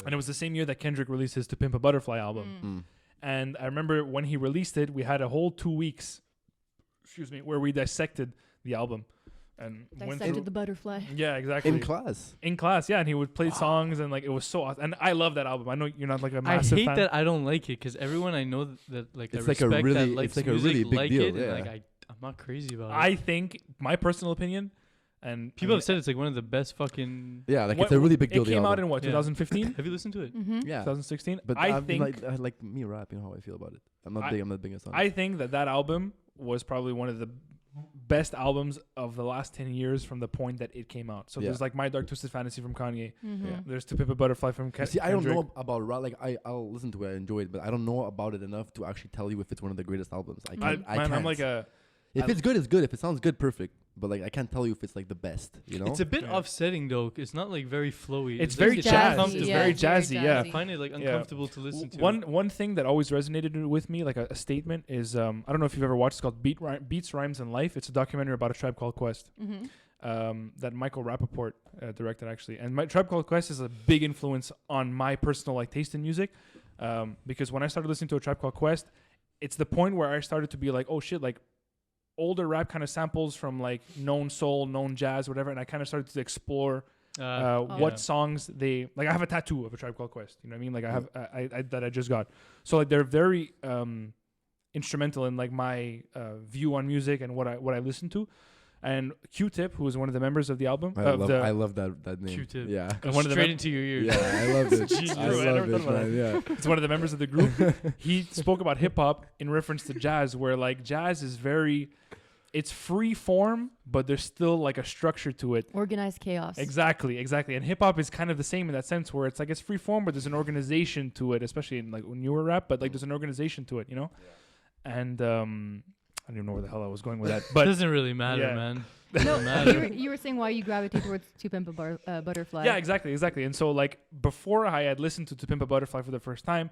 and it was the same year that Kendrick released his "To Pimp a Butterfly" album. Mm. And I remember when he released it, we had a whole 2 weeks, where we dissected the album and went Dissected through. the butterfly. Yeah, exactly. In class. In class, yeah, and he would play songs and like it was so awesome. And I love that album. I know you're not like a I massive hate fan. that I don't like it because everyone I know that like It's I like a respect really- that it's likes like a music really big like deal, it, yeah. and like I'm not crazy about it. I think my personal opinion, and People have said it's like one of the best fucking. Yeah, like what- it's a really big deal. It the came out album. in what Yeah. 2015, Have you listened to it? Mm-hmm. Yeah. 2016. But I I'm think like me rap, you know how I feel about it. I'm not I- big. I'm not big on songs. I think that album was probably one of the best albums of the last 10 years from the point that it came out. So Yeah. there's like My Dark Twisted Fantasy from Kanye. Mm-hmm. Yeah. There's To Pimp a Butterfly from See, I don't Kendrick. know about rap. Like I'll listen to it, I enjoy it, but I don't know about it enough to actually tell you if it's one of the greatest albums. I can't. I Man, can't. I'm like a if it's good, it's good. If it sounds good, perfect. But like I can't tell you if it's like the best. You know. It's a bit Yeah. offsetting though. It's not like very flowy. It's like very it's jazzy. uncomfortable. It's Yeah, very it's very jazzy. Yeah. I find it like Yeah. uncomfortable to listen to. One thing that always resonated with me, like a statement, is I don't know if you've ever watched. It's called Beats, Rhymes, and Life. It's a documentary about a Tribe Called Quest Mm-hmm. that Michael Rappaport directed actually. And my Tribe Called Quest is a big influence on my personal like taste in music, because when I started listening to a Tribe Called Quest, it's the point where I started to be like, oh shit, like older rap kind of samples from like known soul, known jazz, whatever, and I kind of started to explore what songs they like. I have a tattoo of a Tribe Called Quest. You know what I mean? Like I have I that I just got. So like they're very instrumental in like my view on music and what I listen to. And Q-Tip, who is one of the members of the album, I love that name. Q-Tip. Yeah. Goes one of the straight mem- into your ear. Yeah, I love it. Jeez, I bro, I love never it, thought about man. Yeah. it's one of the members of the group. He spoke about hip hop in reference to jazz, where like jazz is it's free form, but there's still like a structure to it. Organized chaos. Exactly. And hip hop is kind of the same in that sense, where it's like it's free form, but there's an organization to it, especially in like newer rap. But like there's an organization to it, you know. And I don't even know where the hell I was going with that, But but it doesn't really matter, Yeah. man. No, Doesn't matter. you were saying why you gravitate towards To Pimp a Butterfly. yeah, exactly. And so like before I had listened to Pimp a Butterfly for the first time,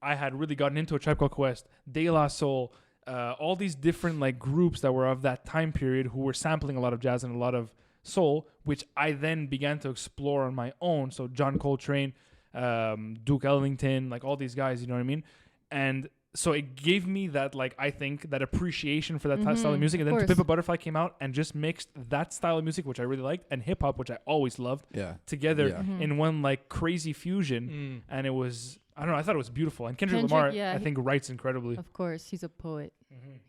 I had really gotten into a Tribe Called Quest, De La Soul, all these different like groups that were of that time period who were sampling a lot of jazz and a lot of soul, which I then began to explore on my own. So John Coltrane, Duke Ellington, like all these guys, you know what I mean? And so it gave me that, like, I think that appreciation for that style of music. And then To Pimp a Butterfly came out and just mixed that style of music, which I really liked, and hip hop, which I always loved, together in one like crazy fusion. And it was, I don't know, I thought it was beautiful. And Kendrick Lamar, I think, writes incredibly. Of course, he's a poet.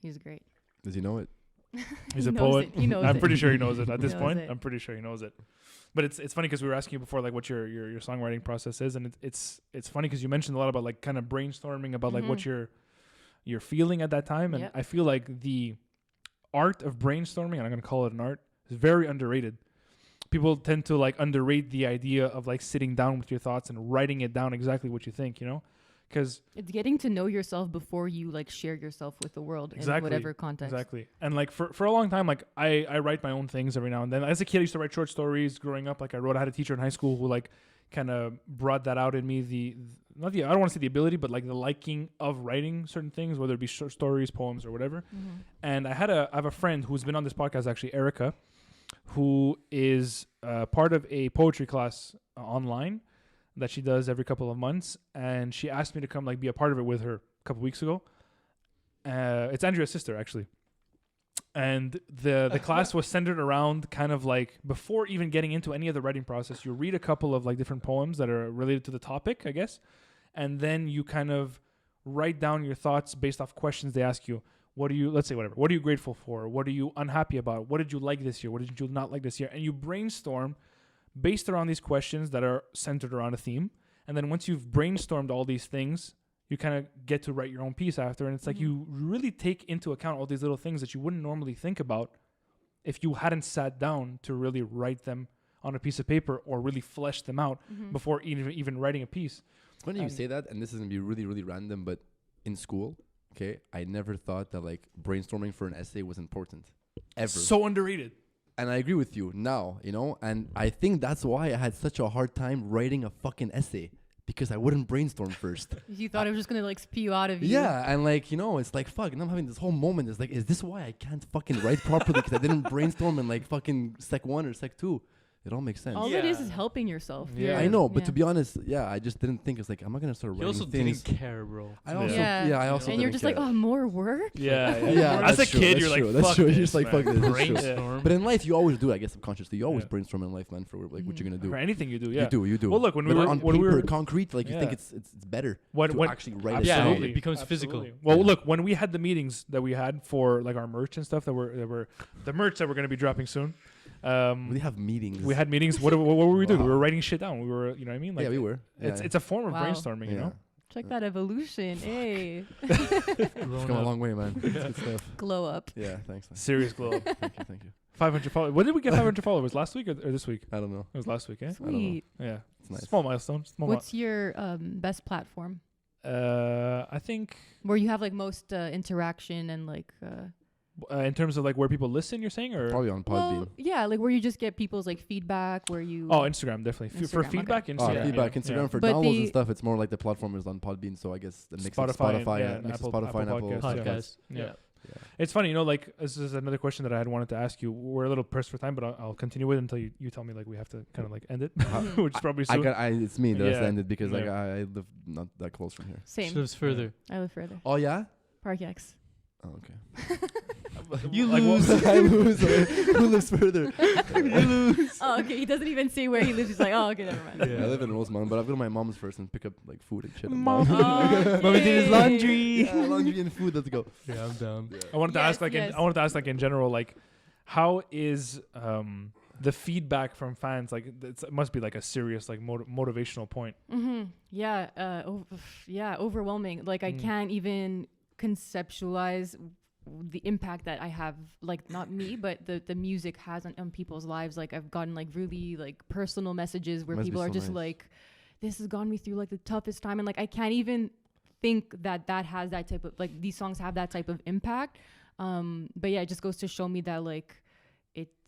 He's great. Does he know it? He's a poet. I'm pretty sure he knows it at this point. It. I'm pretty sure he knows it. But it's funny because we were asking you before, like, what your songwriting process is, and it's funny because you mentioned a lot about like kind of brainstorming about like what you're feeling at that time, and I feel like the art of brainstorming, and I'm gonna call it an art, is very underrated. People tend to like underrate the idea of like sitting down with your thoughts and writing it down exactly what you think, you know. Because it's getting to know yourself before you like share yourself with the world in whatever context. Exactly. And like for a long time, like I write my own things every now and then. As a kid, I used to write short stories growing up. Like I had a teacher in high school who like kind of brought that out in me. I don't want to say the ability, but like the liking of writing certain things, whether it be short stories, poems, or whatever. And I have a friend who's been on this podcast, actually, Erica, who is part of a poetry class online that she does every couple of months, and she asked me to come like be a part of it with her a couple weeks ago. It's Andrea's sister, actually, and the class was centered around kind of like, before even getting into any of the writing process, you read a couple of like different poems that are related to the topic, I guess, and then you kind of write down your thoughts based off questions they ask you. What are you grateful for? What are you unhappy about? What did you like this year? What did you not like this year? And you brainstorm based around these questions that are centered around a theme. And then once you've brainstormed all these things, you kind of get to write your own piece after. And it's like you really take into account all these little things that you wouldn't normally think about if you hadn't sat down to really write them on a piece of paper or really flesh them out before even writing a piece. When you say that, and this is going to be really, really random, but in school, I never thought that like brainstorming for an essay was important. Ever. So underrated. And I agree with you now, you know, and I think that's why I had such a hard time writing a fucking essay, because I wouldn't brainstorm first. You thought it was just going to like spew out of you. Yeah, and like, you know, it's like, fuck, and I'm having this whole moment. It's like, is this why I can't fucking write properly? Because I didn't brainstorm in like fucking sec 1 or sec 2. It all makes sense. All it is helping yourself. Yeah. I know, but to be honest, I just didn't think. It's like, I'm not going to start writing also things. didn't care, bro. I also and you're just care. like, oh, more work? Yeah. As a kid, you're like, fuck You're this, just like, fuck this. Brainstorm. But in life, you always do, I guess, subconsciously. You always brainstorm in life, man, for like what you're going to do. For anything you do, You do. Well, look, when Whether we were on when paper, we were concrete, like you think it's better to actually write it Yeah, down. it becomes physical. Well, look, when we had the meetings that we had for like our merch and stuff that were the merch that we're going to be dropping soon. We have meetings. We had meetings. What were we doing? Wow. We were writing shit down. We were, you know what I mean? Like, we were. It's a form of Wow. brainstorming, you know? Check that evolution. Hey. It's come a long way, man. It's good stuff. Glow up. Yeah, thanks, man. Serious glow up. Thank you. 500 followers. When did we get 500 followers? Last week or this week? I don't know. It was last week, eh? Sweet. Yeah. It's nice. Small milestone. What's your best platform? I think Where you have like most interaction and like... in terms of like where people listen, you're saying, or Probably on Podbean. yeah, like where you just get people's like feedback, where you... Instagram definitely. For Instagram, feedback, okay. Instagram. Feedback, yeah. Instagram for But downloads and the- stuff. It's more like the platform is on Podbean, so I guess the mix of Spotify Spotify, and mix of Apple Spotify and Apple Podcasts, Podcast. Yeah. It's funny, you know, like this is another question that I had wanted to ask you. We're a little pressed for time, but I'll continue with it until you tell me like we have to kind of like end it, which is probably soon. It's me that has Yeah. ended because like Yeah. I live not that close from here. She Same. lives further. I live further. Oh yeah. Park X. Oh, okay. You Like, lose. I lose. Who lives further? Oh, okay. He doesn't even say where he lives. He's like, oh, okay, never mind. I live in Rosemont, but I'll go to my mom's first and pick up like food and shit. Mom. Mommy did his Okay. laundry. Laundry and food. Let's go. Yeah, I'm down. I wanted to Yes, ask like yes. I wanted to ask like in general, like how is the feedback from fans? Like it must be like a serious like motivational point. Yeah. Yeah. Overwhelming. Like I can't even conceptualize the impact that I have, like not me, but the music has on people's lives. Like I've gotten like really like personal messages where Must be people are so just nice. like, this has gotten me through like the toughest time. And like, I can't even think that has that type of, like these songs have that type of impact. But yeah, it just goes to show me that like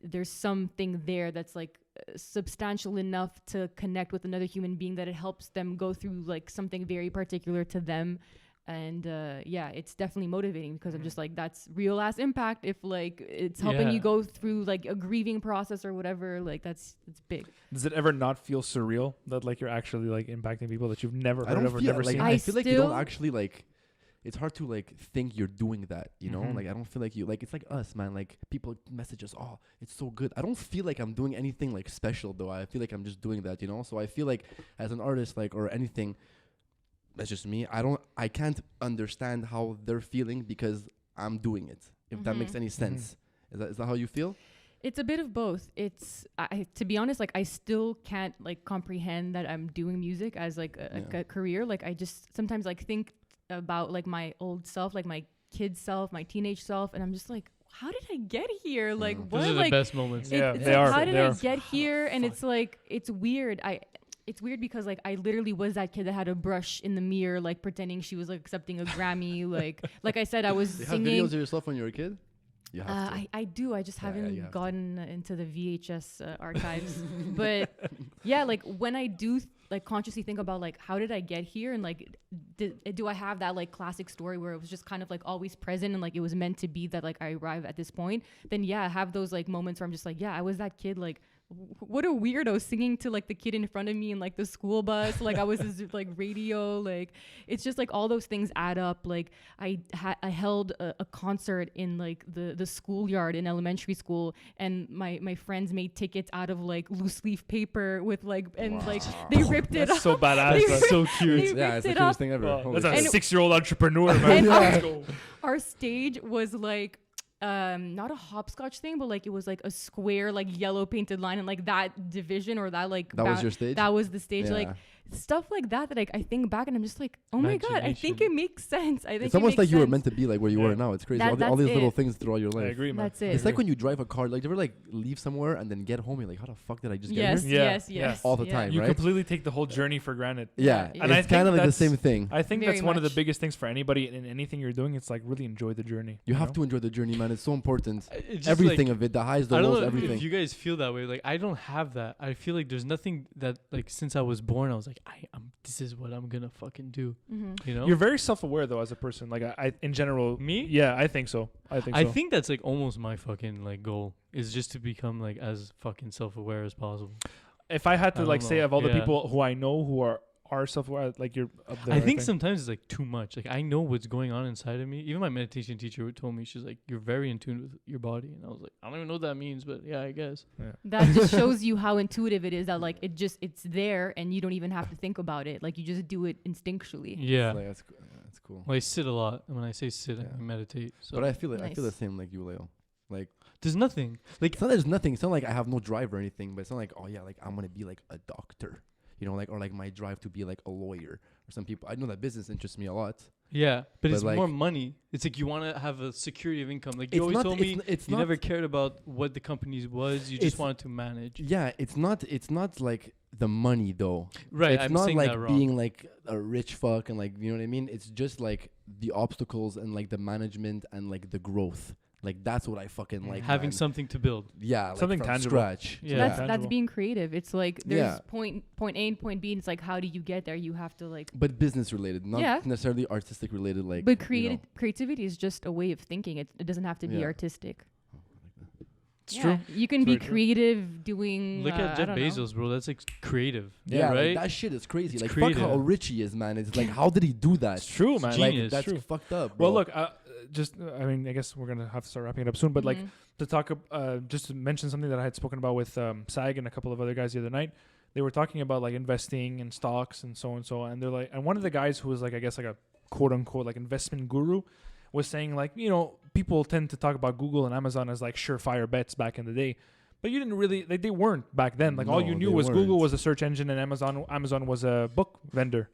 there's something there that's like substantial enough to connect with another human being that it helps them go through like something very particular to them. And yeah, it's definitely motivating because I'm just like, that's real ass impact. If like it's helping you go through like a grieving process or whatever, like it's big. Does it ever not feel surreal that like you're actually like impacting people that you've never heard of or feel never like seen? I feel like you don't actually like. It's hard to like think you're doing that, you know. Like I don't feel like you like. It's like us, man. Like people message us, oh, it's so good. I don't feel like I'm doing anything like special though. I feel like I'm just doing that, you know. So I feel like as an artist, like or anything. That's just me. I can't understand how they're feeling because I'm doing it. If that makes any sense. Is that how you feel? It's a bit of both. It's to be honest, like I still can't like comprehend that I'm doing music as like a career. Like I just sometimes like think about like my old self, like my kid self, my teenage self, and I'm just like, how did I get here? Like what? Those are like the best moments. Yeah, it's they like, are. how did They I are. get here? And it's like it's weird. It's weird because like I literally was that kid that had a brush in the mirror, like pretending she was like accepting a Grammy. like I said, I was You singing. have videos of yourself when you were a kid? You have to. I do. I just Yeah, haven't you have gotten into the VHS archives. But yeah, like when I do like consciously think about like how did I get here and like do I have that like classic story where it was just kind of like always present and like it was meant to be that like I arrive at this point, then yeah, I have those like moments where I'm just like, yeah, I was that kid like what a weirdo singing to like the kid in front of me in like the school bus. Like I was this like radio, like it's just like all those things add up. Like I held a concert in like the schoolyard in elementary school, and my friends made tickets out of like loose leaf paper with like and like they ripped it That's up. so badass. That's so cute. Yeah, it's the cutest thing ever. Holy That's shit. a 6-year-old entrepreneur, man. And Let's go. our stage was like not a hopscotch thing, but like it was like a square like yellow painted line, and like that division or that like That was your stage? that was the stage. Yeah. Like stuff like that like I think back and I'm just like, oh my god, I think it makes sense. I think It's almost it like makes you were sense. meant to be like where you are now. It's crazy. That- All these that's little it. things throughout your life. I agree, man. That's it. It's like when you drive a car. Like, do you ever like leave somewhere and then get home? You're like, how the fuck did I just yes, get here? Yeah, yes, yeah. yes. All the yeah. time, You right? completely take the whole journey for granted. Yeah, Yeah. And I it's think kind of like the that's- same thing. I think Very that's one of the much. biggest things for anybody in anything you're doing. It's like really enjoy the journey. You have know? to enjoy the journey, man. It's so important. It's just Everything like, of it, the highs, the I don't lows, know everything. if you guys feel that way. Like I don't have that. I feel like there's nothing that like since I was born I was like this is what I'm gonna fucking do. You know? You're very self-aware though as a person. Like I in general. Me? Yeah, I think so. I think that's like almost my fucking like goal is just to become like as fucking self-aware as possible. if I had to I like don't say know. of all the Yeah. people who I know who are self-aware, like you're up there. I think think. sometimes it's like too much. Like I know what's going on inside of me. Even my meditation teacher told me, she's like, you're very in tune with your body. And I was like, I don't even know what that means, but yeah, I guess. That just shows you how intuitive it is, that like it's there and you don't even have to think about it. Like you just do it instinctually. Yeah. Like, that's cool. Well, I sit a lot. And when I say sit, Yeah. I meditate. So But I feel I Nice. feel the same like you, Leo. Like there's nothing. Like it's not there's nothing. It's not like I have no drive or anything. But it's not like, oh yeah, like I'm gonna be like a doctor, you know, like or like my drive to be like a lawyer. Or some people, I know that business interests me a lot. yeah, but But it's like- more money. It's like you want to have a security of income. Like you It's always not- told it's me, n- it's you not- never cared about what the company was. You just It's- wanted to manage. Yeah, it's not like the money though. Right. It's I'm not saying like that wrong. being like a rich fuck and like, you know what I mean? It's just like the obstacles and like the management and like the growth. Like that's what I fucking like. having man. something to build. Yeah, like Something from tangible. scratch. Yeah. That's Tangible. being creative. It's like there's Yeah. point A and point B, and it's like how do you get there? You have to like. But business related, not Yeah. necessarily artistic related. Like, But you know. creativity is just a way of thinking. It doesn't have to be Yeah. artistic. It's Yeah, true. you can It's be very true. creative doing. Look at I Jeff don't know. Bezos, bro. That's like creative. Yeah, like, right. that shit is crazy. It's Like fuck how creative. rich he is, man. It's like how did he do that? It's true, man. Like Genius. that's True. fucked up. Bro. Well, look, I mean, I guess we're gonna have to start wrapping it up soon. But like Mhm. to talk, just to mention something that I had spoken about with Sag and a couple of other guys the other night. They were talking about like investing in stocks and so and so, and they're like, and one of the guys who was like, I guess like a quote unquote like investment guru, was saying like, you know, people tend to talk about Google and Amazon as like surefire bets back in the day. But you didn't really, like, they weren't back then. Like all No, you knew they was Google weren't. was a search engine and Amazon was a book vendor.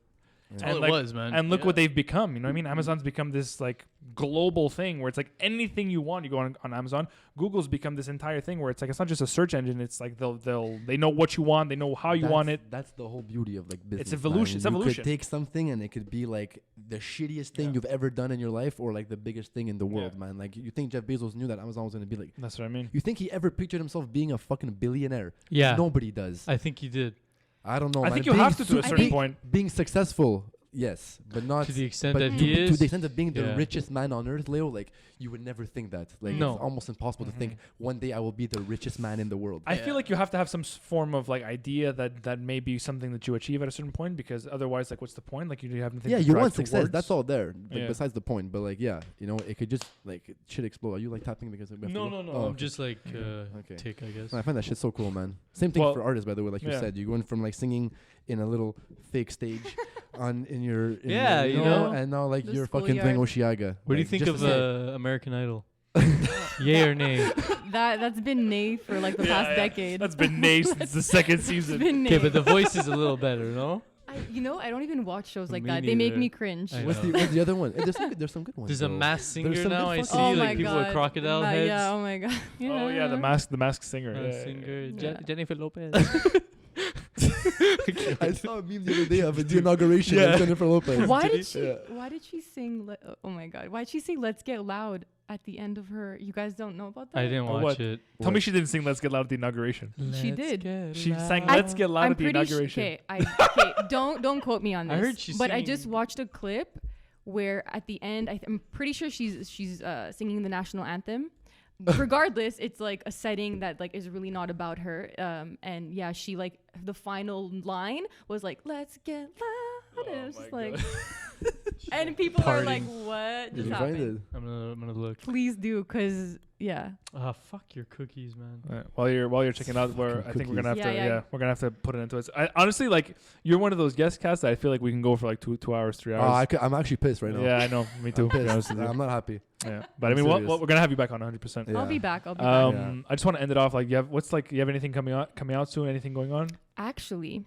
That's And all like- it was, man. And look Yeah. what they've become. You know what I mean? Amazon's become this like global thing where it's like anything you want, you go on Amazon. Google's become this entire thing where it's like it's not just a search engine. It's like they know what you want, they know how you want it. That's the whole beauty of like business. evolution, man. it's You evolution. could take something and it could be like the shittiest thing Yeah. you've ever done in your life, or like the biggest thing in the world, Yeah. man. Like you think Jeff Bezos knew that Amazon was gonna be like? That's what I mean. You think he ever pictured himself being a fucking billionaire? Yeah. Nobody does. I think he did. I don't know. I man. think you Being have to a su- certain being- point. Being successful yes, but not To the extent but that to, he to is. the extent of being the Yeah. richest man on earth, Leo. Like you would never think that. Like No. it's almost impossible to think one day I will be the richest man in the world. I feel like you have to have some form of like idea that may be something that you achieve at a certain point, because otherwise, like, what's the point? Like, you have nothing. Yeah, to you drive want success. towards. That's all there. Like, Yeah. besides the point, but like, yeah, you know, it could just like shit explode. Are you like tapping because we have to No, go? no, no. Oh, I'm okay. just like Okay. tick, I guess. I find that shit so cool, man. Same thing Well, for artists, by the way. Like you yeah. said, you're going from like singing in a little fake stage in your Yeah, you you know, know. and now like The you're fucking doing schoolyard. Oshiaga. What do you Like, think just of to say- American Idol? Yay or nay? That's been nay for like the past decade. That's been nay since the second It's season. been nay. Okay, but the voice is a little better, no? I don't even watch shows like Me that. They make neither. me cringe. I What's know. what's the other one? There's some good ones. There's a though. masked singer some now. good I fucking- see Oh my like people with God. crocodile heads. Yeah, oh my god. Oh yeah, the mask singer. Yeah, Singer Yeah. Jennifer Lopez. I saw a meme the other day of the inauguration Yeah. of Jennifer Lopez. Why Did did he? she? Yeah. Why did she sing? Oh my god! Why did she sing "Let's Get Loud" at the end of her? You guys don't know about that? I didn't Oh, watch what? it. Tell me she didn't sing "Let's Get Loud" at the inauguration. She did. She sang I- "Let's Get Loud" I'm at the pretty inauguration. Okay, don't quote me on this. I heard she but I sang- just watched a clip where at the end, I'm pretty sure she's singing the national anthem. Regardless, it's like a setting that like is really not about her. And yeah, she like the final line was like, "Let's get loud." And it was just like, and people are like, Partying. "What Did just you find happened?" it? I'm gonna look. Please do, cause yeah. Ah, fuck your cookies, man. Alright, while you're checking out, where I Fucking think we're gonna have cookies. to Yeah. we're gonna have to put it into it. I honestly, like, you're one of those guest casts that I feel like we can go for like 2 hours, 3 Oh, hours. I'm actually pissed right now. Yeah, I know. Me too. I'm To be pissed. honest with you. I'm not happy. Yeah, but I I'm mean, serious. we're gonna have you back on 100%. Yeah. I'll be back. I'll be back. Yeah. I just want to end it off like you have anything coming out soon? Anything going on? Actually,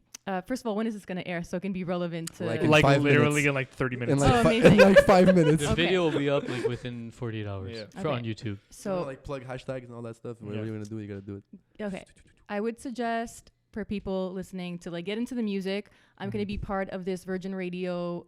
first of all, when is this gonna air so it can be relevant to? Like in Like 5 literally minutes. in like 30 In minutes. like, Oh, in amazing. like 5 minutes. The Okay. video will be up like within 48 hours Yeah. for Okay. on YouTube. so like plug hashtags and all that stuff. Whatever Yeah. you're gonna do, you gotta do it. okay, I would suggest for people listening to like get into the music. I'm gonna be part of this Virgin Radio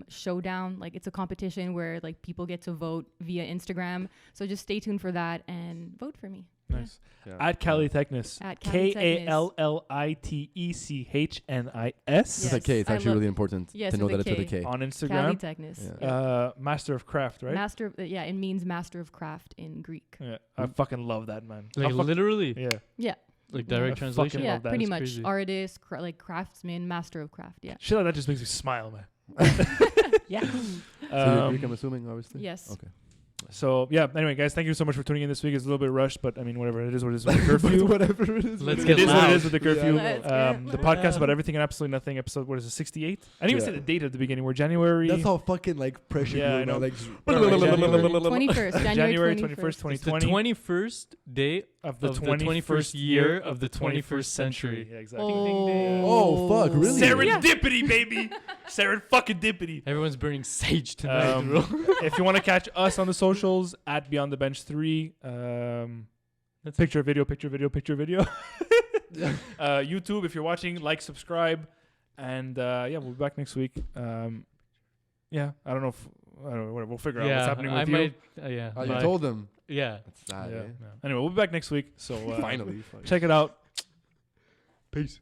showdown. Like it's a competition where like people get to vote via Instagram. So just stay tuned for that and vote for me. Nice. Yeah. At Kallitechnis. At Kallitechnis. Kallitechnis. It's Yes, a K. It's I actually love- really important Yes, to know with that a it's with a K. K. On Instagram. Kallitechnis. Yeah. Master of Craft, right? Master of, it means master of craft in Greek. Yeah. I fucking love that, man. Like I fuck- literally, yeah. Yeah. like Yeah. direct I translation. fucking Yeah, love that. pretty It's much crazy. artist, like craftsman, master of craft. Yeah. Shit like that just makes me smile, man. Yeah. So Greek, I'm assuming, obviously. Yes. Okay. So yeah. Anyway, guys, thank you so much for tuning in this week. It's a little bit rushed, but I mean, whatever. It is what it is with the curfew. Whatever it is. Let's It get is what it loud. is with the curfew. Let's get The podcast loud. about everything and absolutely nothing. Episode, what is it, 68? I didn't even Yeah. say the date at the beginning. We're January. That's how fucking like pressure. Yeah, you I know. Like, January 21st. January 21st, 21st. It's the 2020 21st day of the of the 21st 21st year of the 21st 21st century. Yeah, exactly. Oh, fuck, really? Serendipity, baby. Serendipity. Everyone's burning sage tonight, bro. If you want to catch us on the socials, at Beyond the Bench 3, That's picture video. YouTube, if you're watching, like, subscribe, and yeah, we'll be back next week. Yeah, I don't know if whatever, we'll figure out what's happening with I you. might. Yeah. Oh, you but- told them. Yeah. That's sad. Yeah. Eh? Anyway, we'll be back next week. So Finally. check it out. Peace.